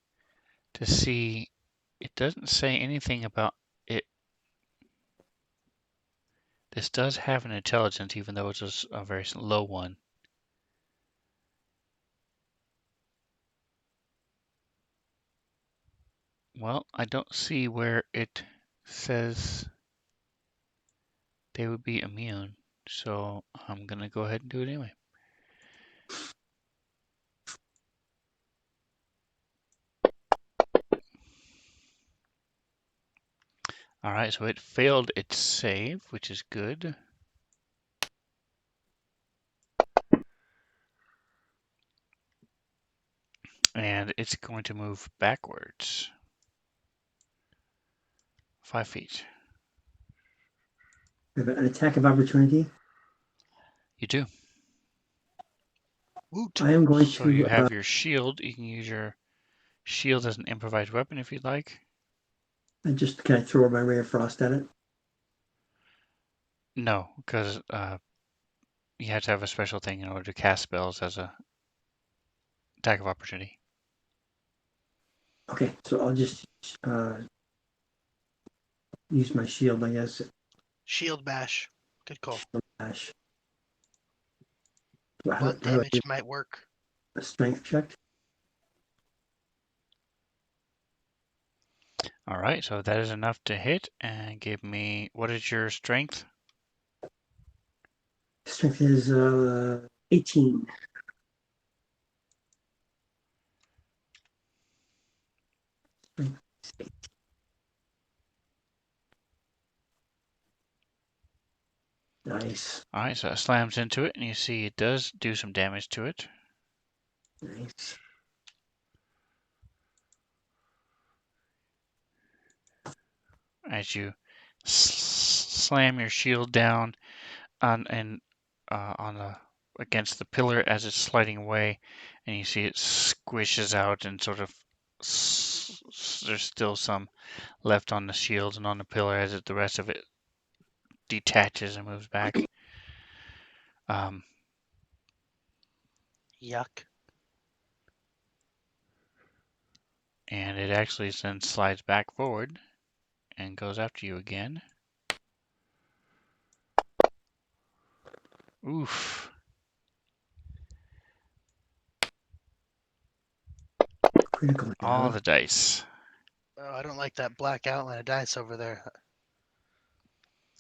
to see, it doesn't say anything about it. This does have an intelligence, even though it's a very low one. Well, I don't see where it says they would be immune, so I'm gonna go ahead and do it anyway. All right, so it failed its save, which is good. And it's going to move backwards 5 feet. We have an attack of opportunity. You do. Woot. I am going So you to. have your shield. You can use your shield as an improvised weapon if you'd like. Can I throw my ray of frost at it? No, because you have to have a special thing in order to cast spells as a attack of opportunity. Okay, so I'll just use my shield, I guess. Shield bash. Good call. Dash. How Blunt do I damage do might work. a strength check? All right, so that is enough to hit. And give me, what is your strength? Strength is 18. Nice. All right, so it slams into it, and you see it does do some damage to it. Nice. As you slam your shield down on the against the pillar as it's sliding away, and you see it squishes out and sort of there's still some left on the shield and on the pillar as the rest of it detaches and moves back. Yuck. And it actually then slides back forward and goes after you again. Oof. Critical hit, All huh? the dice. Oh, I don't like that black outline of dice over there.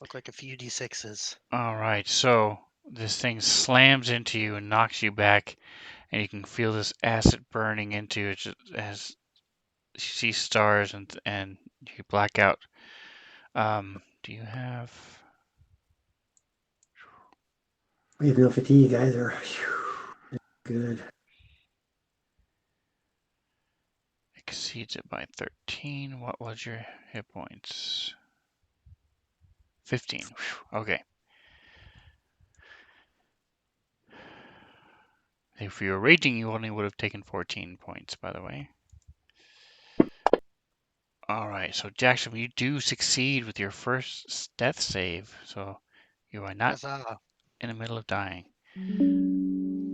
Look like a few d6s. All right, so this thing slams into you and knocks you back, and you can feel this acid burning into you as you see stars and you black out. Do you have? We have no fatigue either. Good. Exceeds it by 13. What was your hit points? 15. Whew, okay. If you were raging, you only would have taken 14 points, by the way. All right, so Jackson, you do succeed with your first death save, so you are not Huzzah. in the middle of dying.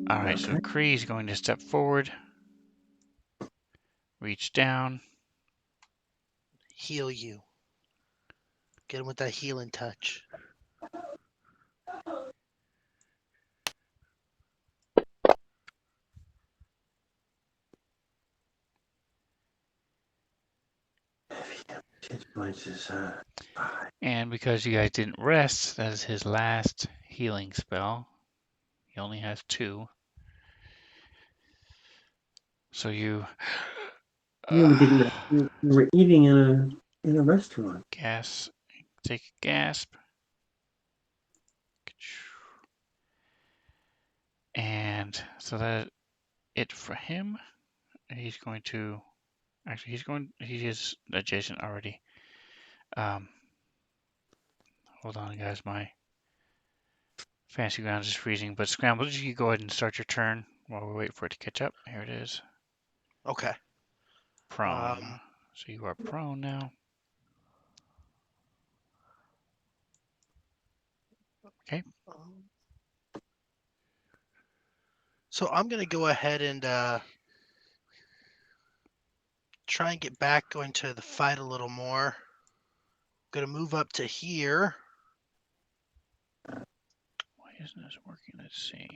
All right, so Okay. Kree is going to step forward, reach down. Heal you. Get him with that healing touch. Hit points is 5. And because you guys didn't rest, that is his last healing spell. He only has 2. So you Yeah, we didn't rest. We were eating in a restaurant. take a gasp. And so that's it for him. He's going to actually he is adjacent already. Hold on guys, my fancy grounds is freezing, but Scramble, you go ahead and start your turn while we wait for it to catch up. Here it is. Okay. Prone. So you are prone now. Okay. So I'm going to go ahead and try and get back into the fight a little more. Going to move up to here. Why isn't this working? Let's see.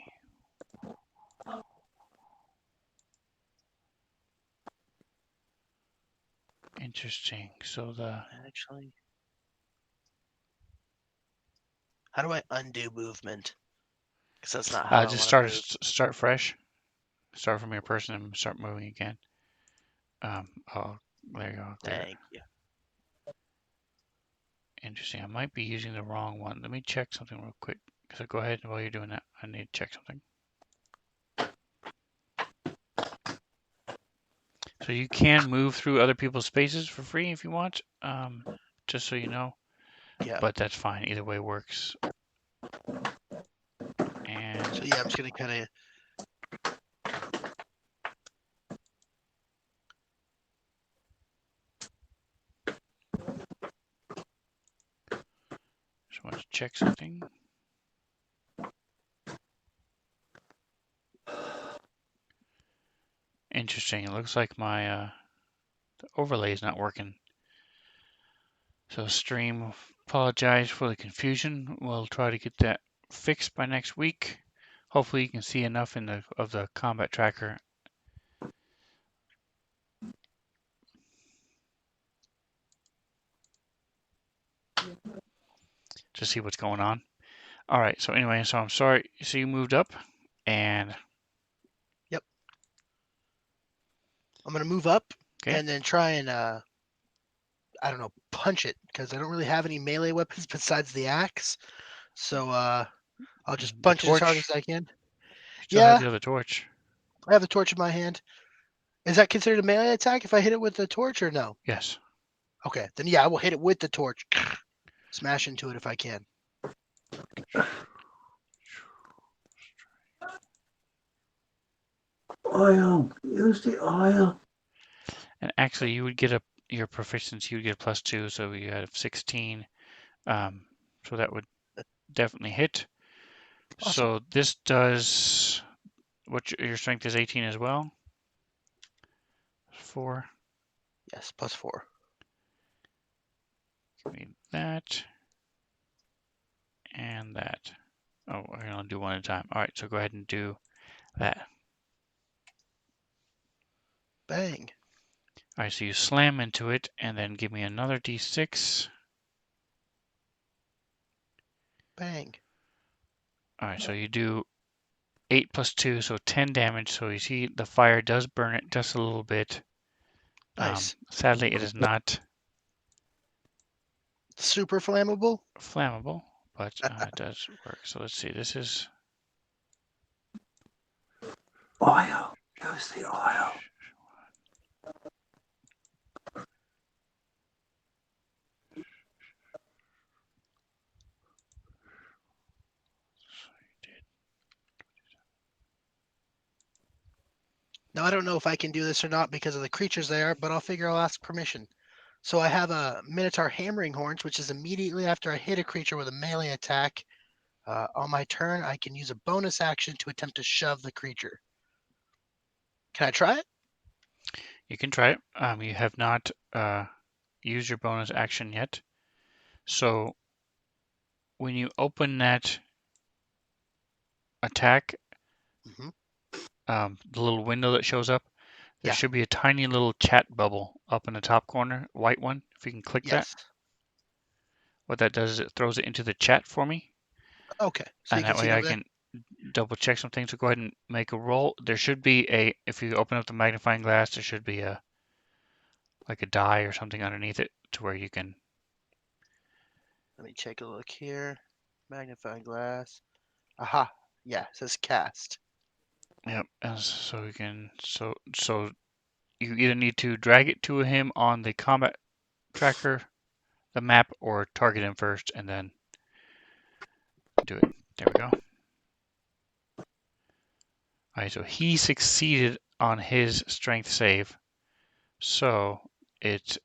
Interesting. So Actually, how do I undo movement? Because that's not how I just want to move. start fresh. Start from your person and start moving again. Oh, there you go. Clear. Thank you. Interesting. I might be using the wrong one. Let me check something real quick. So go ahead while you're doing that. I need to check something. So you can move through other people's spaces for free if you want. Just so you know. Yeah. but that's fine. Either way works. And So yeah, I'm just gonna kind of. just want to check something. Interesting. It looks like my the overlay is not working. So stream, apologize for the confusion. We'll try to get that fixed by next week. Hopefully you can see enough in the combat tracker to see what's going on. All right. So anyway, so I'm sorry. So you moved up, and Yep. I'm gonna move up okay. and then try and I don't know, punch it because I don't really have any melee weapons besides the axe. So I'll just The punch it as hard torch. as I can. Still have Yeah, the other torch. I have the torch in my hand. Is that considered a melee attack if I hit it with the torch or no? Yes. Okay, then yeah, I will hit it with the torch. Smash into it if I can. Oil. Use the oil. And actually, you would get your proficiency. You would get a +2, so you have 16. So that would definitely hit. Awesome. So this does what your strength is 18 as well. 4. Yes, +4. Give me that and that. Oh, we're gonna do one at a time. All right, so go ahead and do that. Bang. All right, so you slam into it and then give me another d6. Bang. All right, so you do 8 + 2, so 10 damage. So you see the fire does burn it just a little bit. Nice. Sadly, it is not Super flammable. flammable, but it does work. So let's see. This is Oil. Use the oil. Now I don't know if I can do this or not because of the creatures there, but I'll figure I'll ask permission. So I have a Minotaur Hammering Horns, which is immediately after I hit a creature with a melee attack. On my turn, I can use a bonus action to attempt to shove the creature. Can I try it? you can try it. You have not used your bonus action yet. So when you open that attack, Mm-hmm. the little window that shows up, there Yeah. should be a tiny little chat bubble up in the top corner, white one. If you can click that, Yes. what that does is it throws it into the chat for me, Okay. So you and can that see way it I over there? can double check some things. So go ahead and make a roll. There should be if you open up the magnifying glass, there should be like a die or something underneath it to where you can. Let me take a look here. Magnifying glass. Aha. Yeah, it says cast. Yep. And so you can. So you either need to drag it to him on the combat tracker, the map, or target him first and then do it. There we go. All right. So he succeeded on his strength save. So it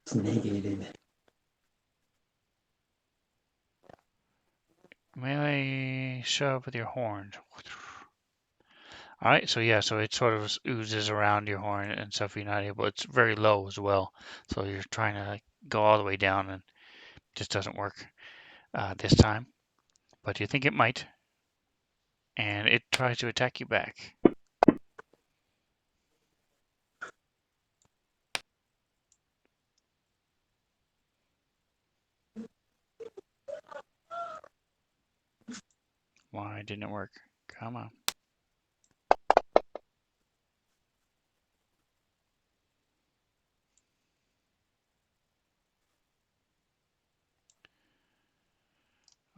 It's negated. melee shove with your horn. All right, so yeah, so it sort of oozes around your horn and stuff. You're not able. It's very low as well, so you're trying to like go all the way down, and it just doesn't work this time. But you think it might, and it tries to attack you back. Why didn't it work? Come on.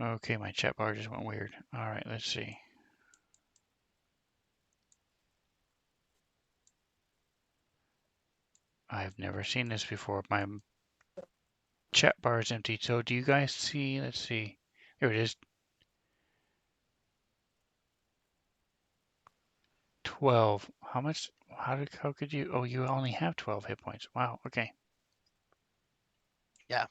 Okay, my chat bar just went weird. All right, let's see. I've never seen this before. My chat bar is empty. So do you guys see? Let's see. There it is. 12. How much? How could you? Oh, you only have 12 hit points. Wow. Okay. Yeah.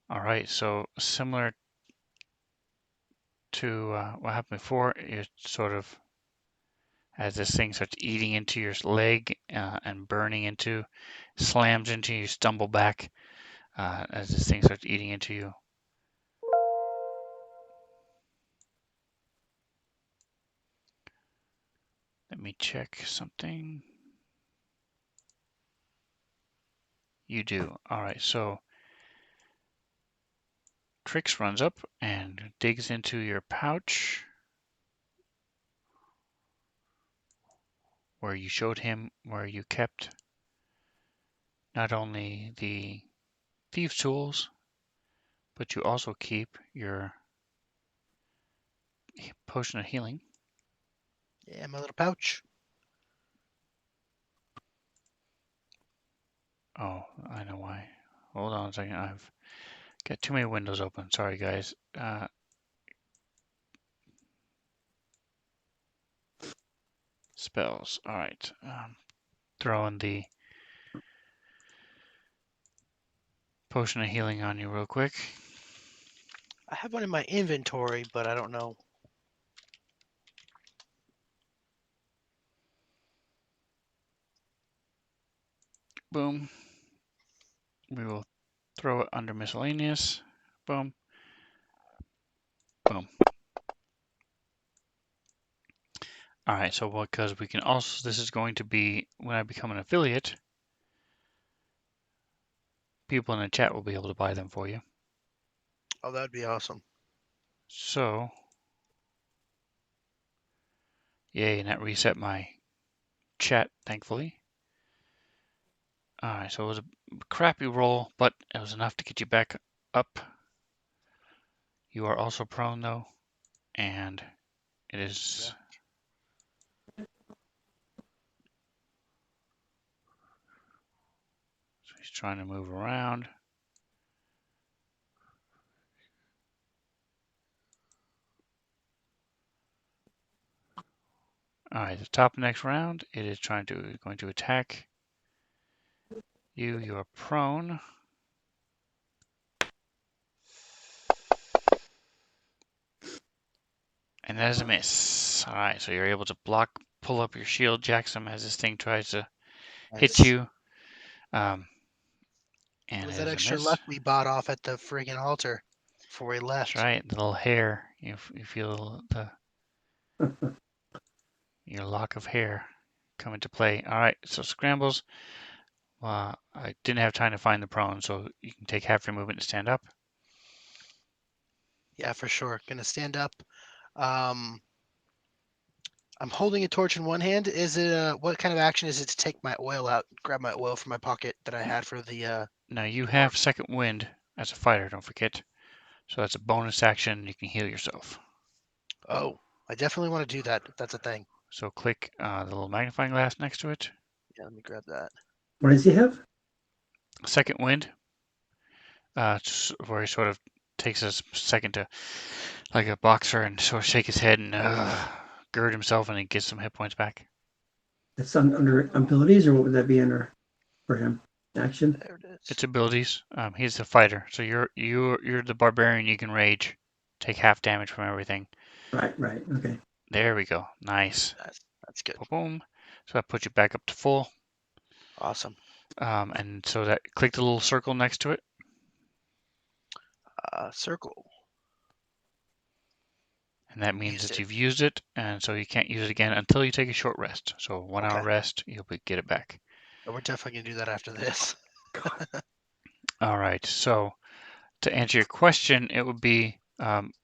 All right. So similar to what happened before, you sort of as this thing starts eating into your leg and burning into, slams into you, stumble back as this thing starts eating into you. Let me check something. You do. All right, so Trix runs up and digs into your pouch where you showed him where you kept not only the thieves' tools, but you also keep your potion of healing. Yeah, my little pouch. Oh, I know why. Hold on a second. I've got too many windows open. Sorry, guys. Spells. All right. Throw in the potion of healing on you real quick. I have one in my inventory, but I don't know. Boom. We will throw it under miscellaneous. Boom. Boom. All right, so because we can also, this is going to be, when I become an affiliate, people in the chat will be able to buy them for you. Oh, that'd be awesome. So, yay, and that reset my chat, thankfully. All right, so it was a crappy roll, but it was enough to get you back up. You are also prone, though, and it is... So he's trying to move around. All right, the top of the next round, it is going to attack you. You are prone. And that is a miss. All right, so you're able to pull up your shield, Jackson, as this thing tries to hit Nice. you. And It was it that is a extra miss. luck we bought off at the friggin' altar before we That's left. right, the little hair. You feel your lock of hair come into play. All right, so scrambles. I didn't have time to find the prone, so you can take half your movement to stand up. Yeah, for sure. Gonna stand up. I'm holding a torch in one hand. Is it what kind of action is it to take my oil out, grab my oil from my pocket that I had for the Now you dwarf? have second wind as a fighter, don't forget. So that's a bonus action. You can heal yourself. Oh, I definitely want to do that if that's a thing. So click the little magnifying glass next to it. Yeah, let me grab that. What does he have? Second wind, where he sort of takes a second to, like a boxer, and sort of shake his head and gird himself, and he gets some hit points back. It's under abilities, or what would that be under for him? Action. There it is. It's abilities. He's the fighter, so you're the barbarian. You can rage, take half damage from everything. Right. Okay. There we go. Nice. That's good. Boom. So that puts you back up to full. Awesome. And so that click the little circle next to it. Circle. And that means Used that it. you've used it, and so you can't use it again until you take a short rest. So 1 hour Okay. rest, you'll get it back. We're definitely gonna do that after this. All right. So to answer your question, it would be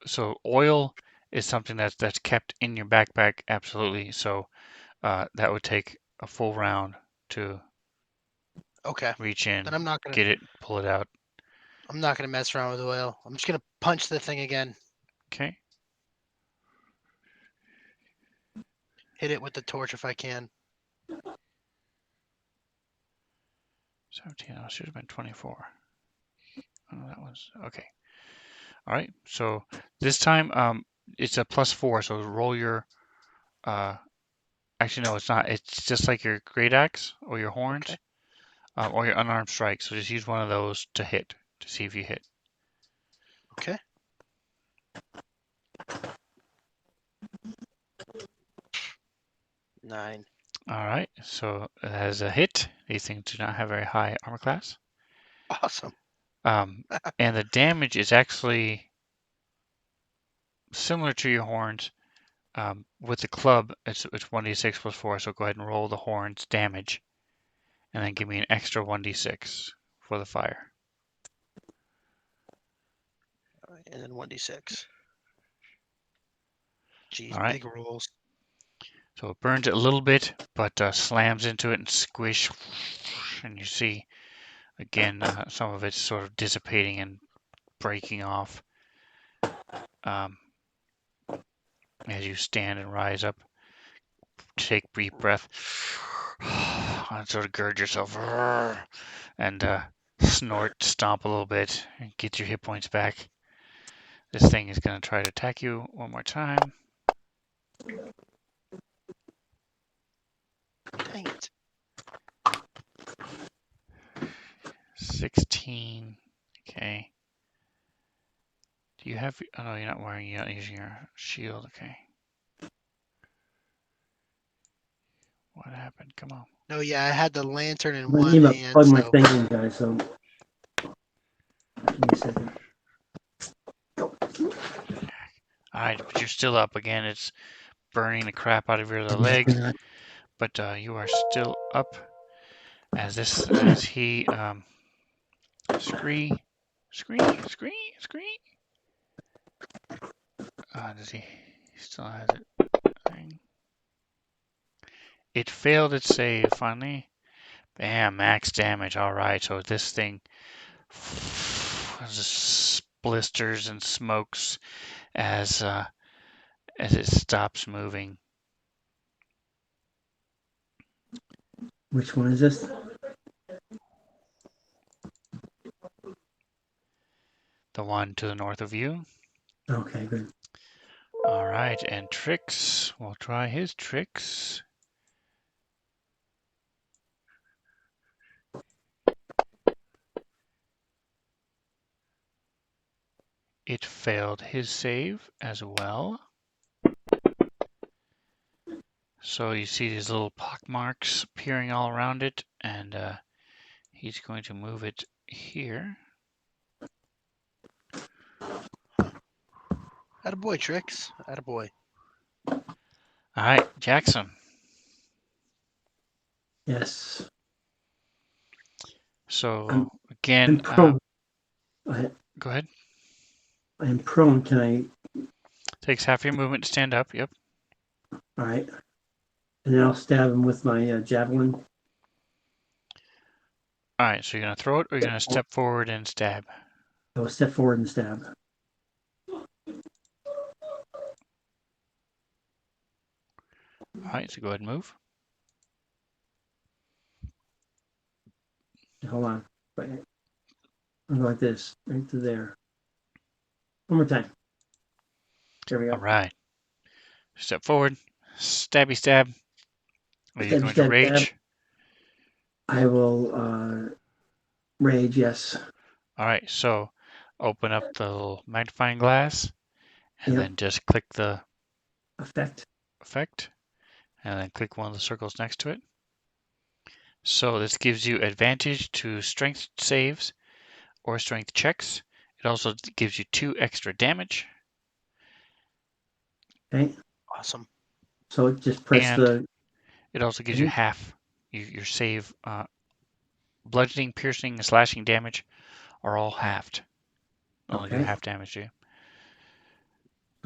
so oil is something that's kept in your backpack, absolutely. So that would take a full round to Okay. reach Then in, I'm not gonna get it, pull it out. mess around with oil. I'm just gonna punch the thing again. Okay. hit it with the torch if I can. 17. Oh, should have been 24. Oh, that was okay. All right. So this time, it's a +4. So roll your. Actually, no, it's not. It's just like your great axe or your horns, or your unarmed strike. So just use one of those to hit to see if you hit. Okay. Nine. All right. So as a hit, these things do not have very high armor class. Awesome. And the damage is actually similar to your horns. With the club, it's 1d6 + 4. So go ahead and roll the horns damage, and then give me an extra 1d6 for the fire. And then 1d6. Jeez, All right. big rolls. So it burns it a little bit, but slams into it and squish, and you see again some of it's sort of dissipating and breaking off as you stand and rise up. Take a deep breath and sort of gird yourself and snort, stomp a little bit, and get your hit points back. This thing is going to try to attack you one more time. Dang it. 16. Okay. Do you have? Oh no, you're not wearing. You're not using your shield. Okay. What happened? Come on. No, yeah, I had the lantern in I'm gonna one need to hand, plug my so thing in, guys. So give me a second. Alright, but you're still up again. It's burning the crap out of your other leg, but you are still up as he scree. Does he still has it? Thing. It failed its save finally. Bam, max damage. Alright, so this thing just blisters and smokes as it stops moving. Which one is this? The one to the north of you. Okay, good. All right, and Trix. We'll try his tricks. It failed his save as well. So you see these little pock marks appearing all around it, and he's going to move it here. attaboy, Trix. Attaboy. All right, Jackson. Yes. So I'm again, prone. go ahead. I am prone. Can I? Takes half your movement to stand up. Yep. All right. And then I'll stab him with my javelin. All right, so you're gonna throw it, or you're gonna step forward and stab. I will step forward and stab. All right, so go ahead and move. Hold on. I'll go like this, right to there. One more time. There we go. All right. Step forward. Stabby stab. Are you Stabby, going to stab, rage? stab. I will rage, yes. All right, so open up the little magnifying glass and Yep. then just click the Effect. and then click one of the circles next to it. So this gives you advantage to strength saves or strength checks. It also gives you 2 extra damage. Okay. Awesome. So just press and the. it also gives you half your save. Bludgeoning, piercing, and slashing damage are all halved. Only do Okay. half damage to you.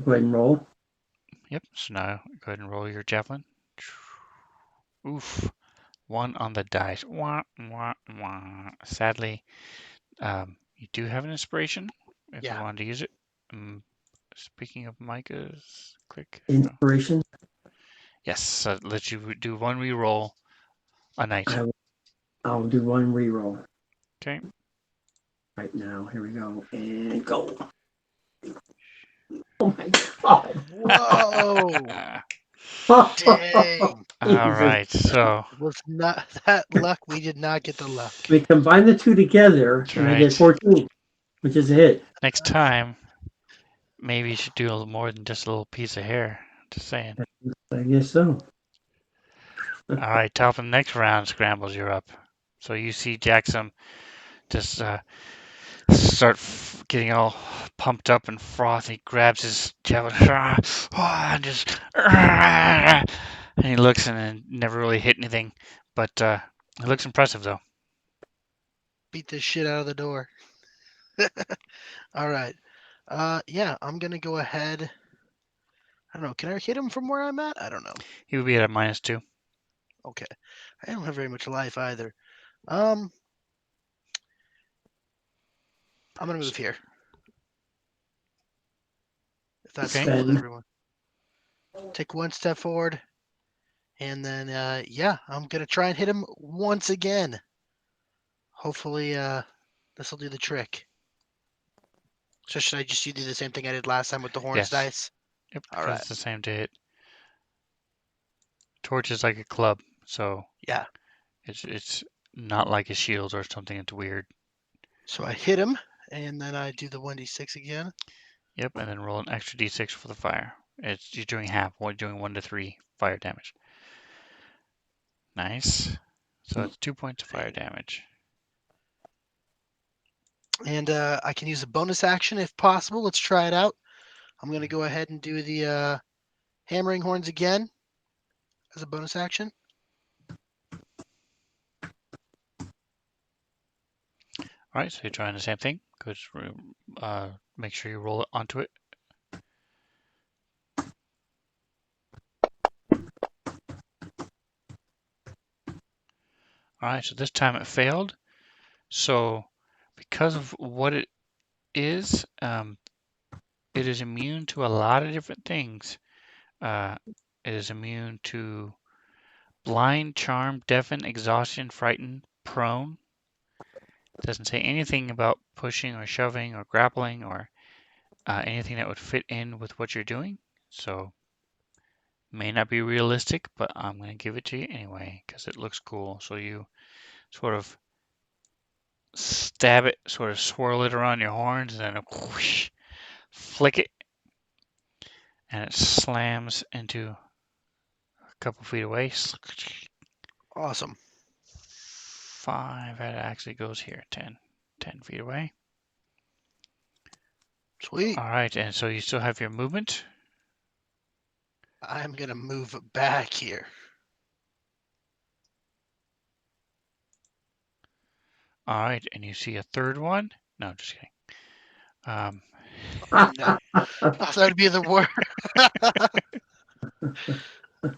Go ahead and roll. Yep, so now go ahead and roll your javelin. Oof. 1 on the dice. Wah, wah, wah. Sadly, you do have an inspiration if you wanted to use it. Speaking of Micah's, click. Inspiration. Yes, let you do one reroll a night. I'll do one reroll Okay. right now. Here we go. And go. Oh my god. Whoa! Dang! All Jesus. right. So Was not that luck? We did not get the luck. We combine the two together, that's and I get right. 14, which is a hit. Next time, maybe you should do a little more than just a little piece of hair. Just saying. I guess so. All right. Top of the next round, Scrambles, you're up. So you see Jackson just start getting all pumped up and frothy. Grabs his javelin and just and he looks and then never really hit anything, but it looks impressive though. Beat the shit out of the door. All right. Yeah, I'm gonna go ahead. I don't know. Can I hit him from where I'm at? I don't know. He would be at a -2. Okay. I don't have very much life either. I'm gonna move here. If that's Okay. cool with Spend. everyone. Take one step forward, and then yeah, I'm gonna try and hit him once again. Hopefully, this will do the trick. So should I just do the same thing I did last time with the horns Yes. dice? Yep. All Because right. it's the same to hit. Torch is like a club, so Yeah. it's not like a shield or something. It's weird. So I hit him, and then I do the 1d6 again. Yep. And then roll an extra d6 for the fire. You're doing half. You're doing 1 to 3 fire damage. Nice. So it's 2 points of fire damage. And I can use a bonus action if possible. Let's try it out. I'm going to go ahead and do the hammering horns again as a bonus action. All right, so you're trying the same thing. Good. Make sure you roll it onto it. All right, so this time it failed. So because of what it is immune to a lot of different things. It is immune to blind, charm, deafen, exhaustion, frighten, prone. It doesn't say anything about pushing or shoving or grappling or anything that would fit in with what you're doing. So may not be realistic, but I'm going to give it to you anyway because it looks cool. So you sort of stab it, sort of swirl it around your horns, and then whoosh, flick it, and it slams into a couple feet away. Awesome. 5, that actually goes here, 10 feet away. Sweet. All right, and so you still have your movement. I'm going to move back here. All right, and you see a third one. No, just kidding. No. I thought it'd be the worst.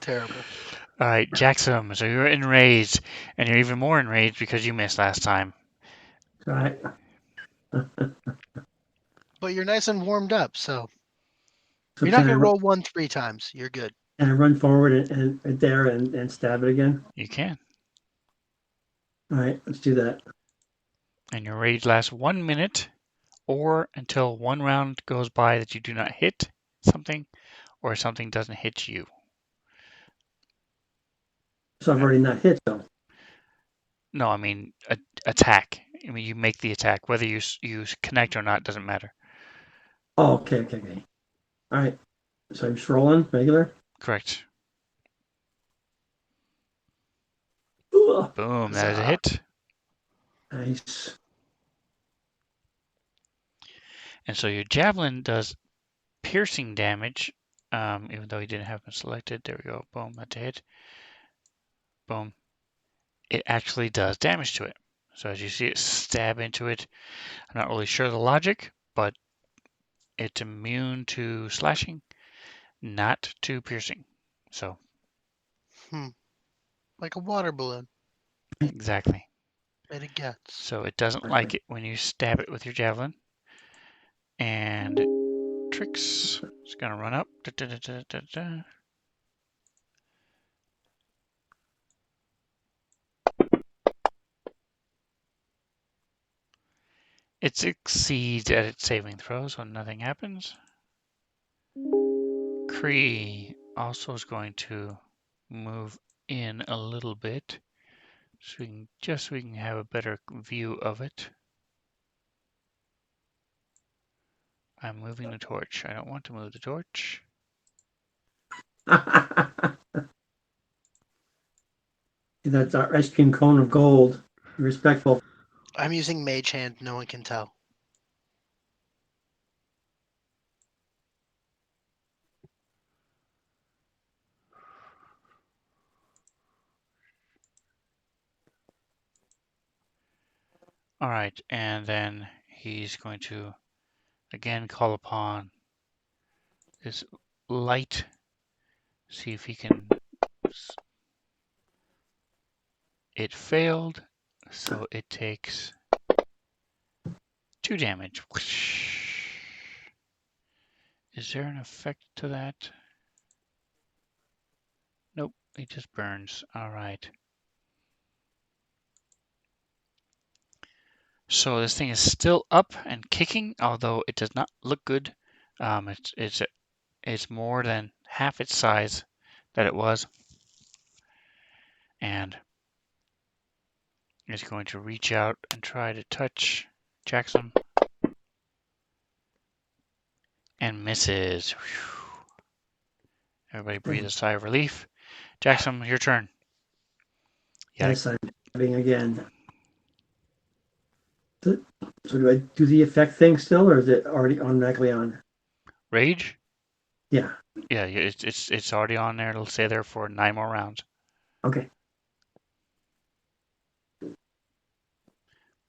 Terrible. All right, Jackson. So you're enraged, and you're even more enraged because you missed last time. Right. But you're nice and warmed up, so So you're not going to roll 1 3 times. You're good. Can I run forward and there and stab it again? You can. All right, let's do that. And your rage lasts 1 minute, or until one round goes by that you do not hit something, or something doesn't hit you. So I've already not hit though. No, I mean attack. I mean you make the attack. Whether you connect or not doesn't matter. Oh, okay. All right. So I'm just rolling regular. Correct. Ugh. Boom, that is a Huzzah. hit. Nice. And so your javelin does piercing damage, even though he didn't have them selected. There we go. Boom, that's a hit. Boom. It actually does damage to it. So as you see it stab into it, I'm not really sure the logic, but it's immune to slashing, not to piercing. So Like a water balloon exactly. made of guts. So it doesn't like it when you stab it with your javelin. And Trix is gonna run up. It succeeds at its saving throw, so nothing happens. Cree also is going to move in a little bit, so we can have a better view of it. I'm moving the torch. I don't want to move the torch. That's our ice cream cone of gold. Be respectful. I'm using Mage Hand. No one can tell. All right, and then he's going to again call upon this light. See if he can. It failed, so it takes 2 damage. Is there an effect to that? Nope, it just burns. All right. So this thing is still up and kicking, although it does not look good. It's more than half its size that it was, and it's going to reach out and try to touch Jackson, and misses. Whew. Everybody breathe a sigh of relief. Jackson, your turn. Yes, I'm having again. So do I do the effect thing still, or is it already automatically on? Rage? Yeah. Yeah, it's already on there. It'll stay there for 9 more rounds. Okay.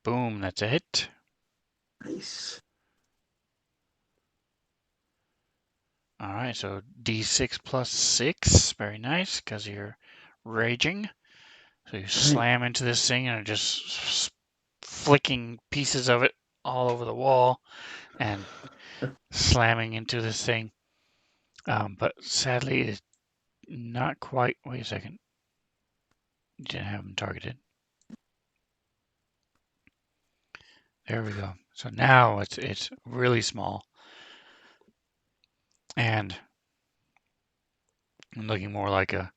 Boom, that's a hit. Nice. All right, so D6 plus 6. Very nice, because you're raging. So you slam into this thing and are just flicking pieces of it all over the wall and slamming into this thing. But sadly, it's not quite. Wait a second. You didn't have them targeted. There we go. So now it's really small and looking more like a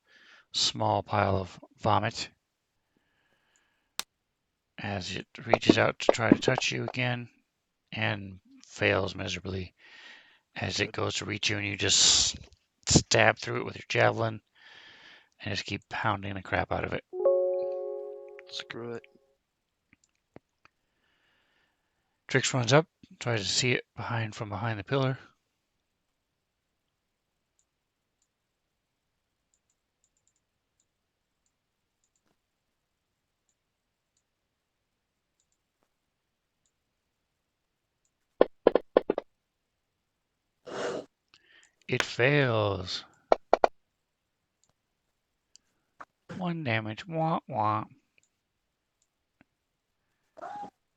small pile of vomit as it reaches out to try to touch you again and fails miserably as it goes to reach you, and you just stab through it with your javelin and just keep pounding the crap out of it. Screw it. Trix runs up, tries to see it from behind the pillar. It fails. 1 damage. Wah wah.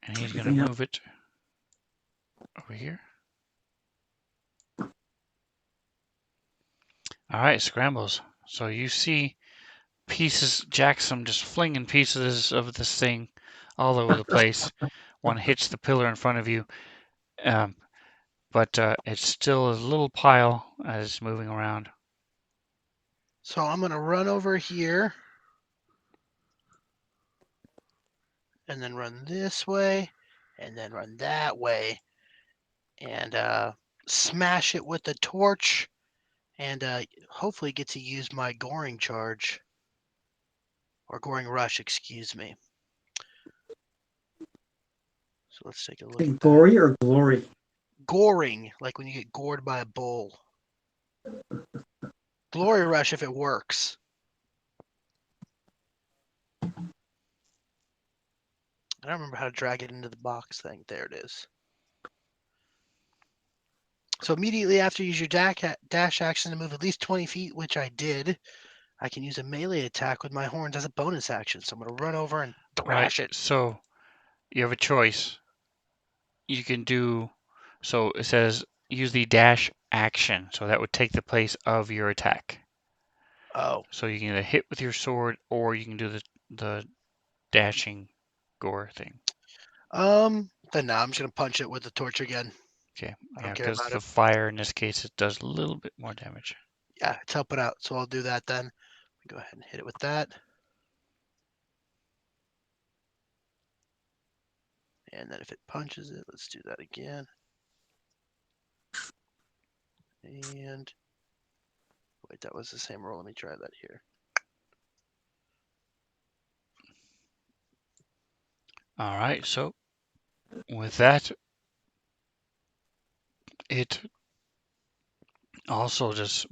And he's going to move it over here. All right, scrambles. So you see pieces, Jackson just flinging pieces of this thing all over the place. One hits the pillar in front of you, but it's still a little pile as it's moving around. So I'm going to run over here and then run this way and then run that way and smash it with the torch and hopefully get to use my goring charge or goring rush, excuse me. So let's take a look at that. Gory or glory? Goring, like when you get gored by a bull. Glory rush if it works. I don't remember how to drag it into the box thing. There it is. So immediately after you use your dash action to move at least 20 feet, which I did, I can use a melee attack with my horns as a bonus action. So I'm going to run over and thrash it. So you have a choice. You can do, so it says use the dash action. So that would take the place of your attack. Oh. So you can either hit with your sword or you can do the dashing gore thing. Then now I'm just gonna punch it with the torch again. Okay, I yeah, don't care because about the it. fire in this case, it does a little bit more damage. Yeah, it's helping out. So I'll do that then. Go ahead and hit it with that. And then if it punches it, let's do that again. And wait, that was the same roll. Let me try that here. All right, so with that, it also just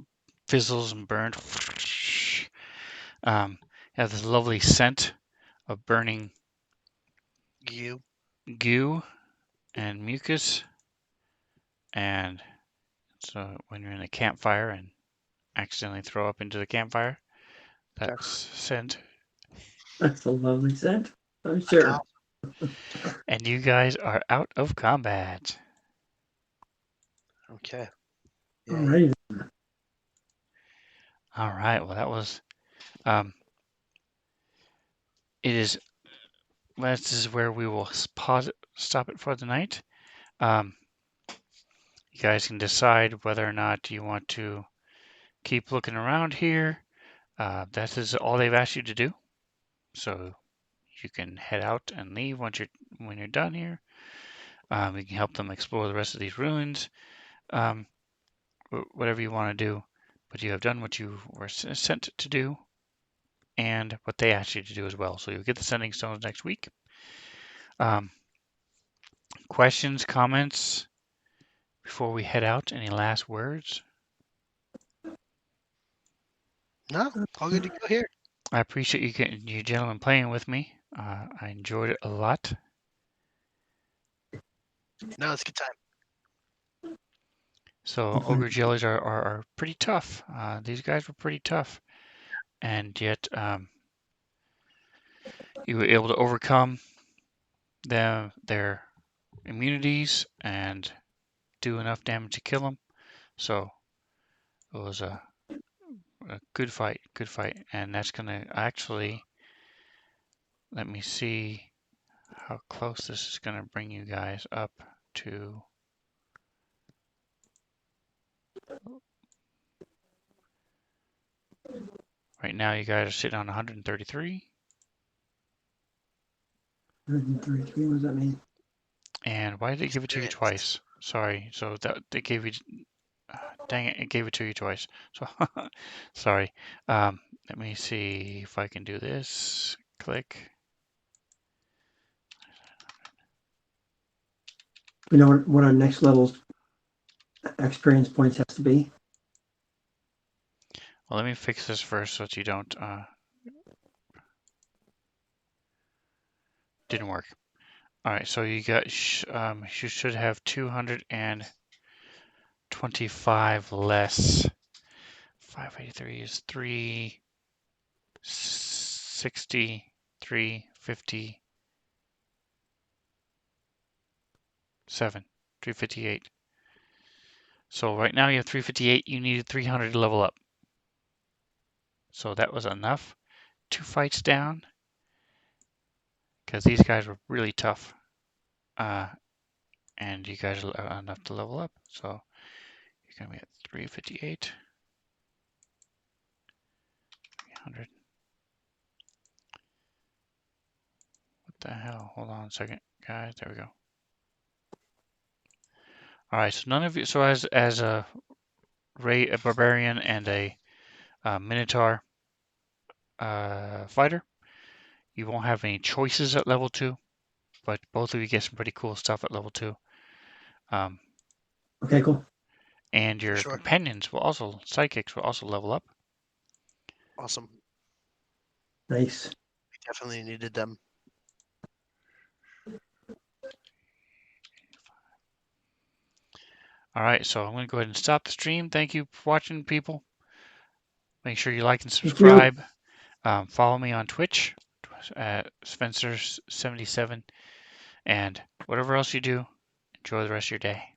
fizzles and burns. Have this lovely scent of burning You. goo and mucus. And so when you're in a campfire and accidentally throw up into the campfire, that's scent. That's a lovely scent. I'm That's sure. awesome. And you guys are out of combat. Okay. All Yay. right. All right. Well, that was. It is. Well, this is where we will pause it, stop it for the night. You guys can decide whether or not you want to keep looking around here. That is all they've asked you to do. So you can head out and leave when you're done here. You can help them explore the rest of these ruins. Whatever you want to do, but you have done what you were sent to do and what they asked you to do as well. So you'll get the sending stones next week. Questions, comments before we head out? Any last words? No, all good to go here. I appreciate you gentlemen playing with me. I enjoyed it a lot. No, it's a good time. So Okay. ogre jellies are pretty tough. These guys were pretty tough, and yet you were able to overcome their immunities and do enough damage to kill them. So it was a good fight, and that's gonna actually let me see how close this is gonna bring you guys up to. Right now, you guys are sitting on 133. 133, what does that mean? And why did they give it to you Experienced. twice? Sorry, so that they gave you. Dang it, it gave it to you twice. So sorry. Let me see if I can do this. Click. We know what our next level's experience points has to be. Well, let me fix this first so that you don't. Didn't work. All right, so you got. You should have 225 less. 583 is 360, 357, 358. So right now you have 358. You needed 300 to level up. So that was enough. 2 fights down because these guys were really tough. And you guys are enough to level up. So you're going to be at 358, 300. What the hell? Hold on a second, guys. There we go. All right. So none of you. So as a barbarian and a minotaur fighter, you won't have any choices at level 2, but both of you get some pretty cool stuff at level 2. Okay, cool. And your Sure. companions will also, sidekicks will also level up. Awesome. Nice. We definitely needed them. All right, so I'm going to go ahead and stop the stream. Thank you for watching, people. Make sure you like and Thank you. subscribe. Follow me on Twitch at Spencer77. And whatever else you do, enjoy the rest of your day.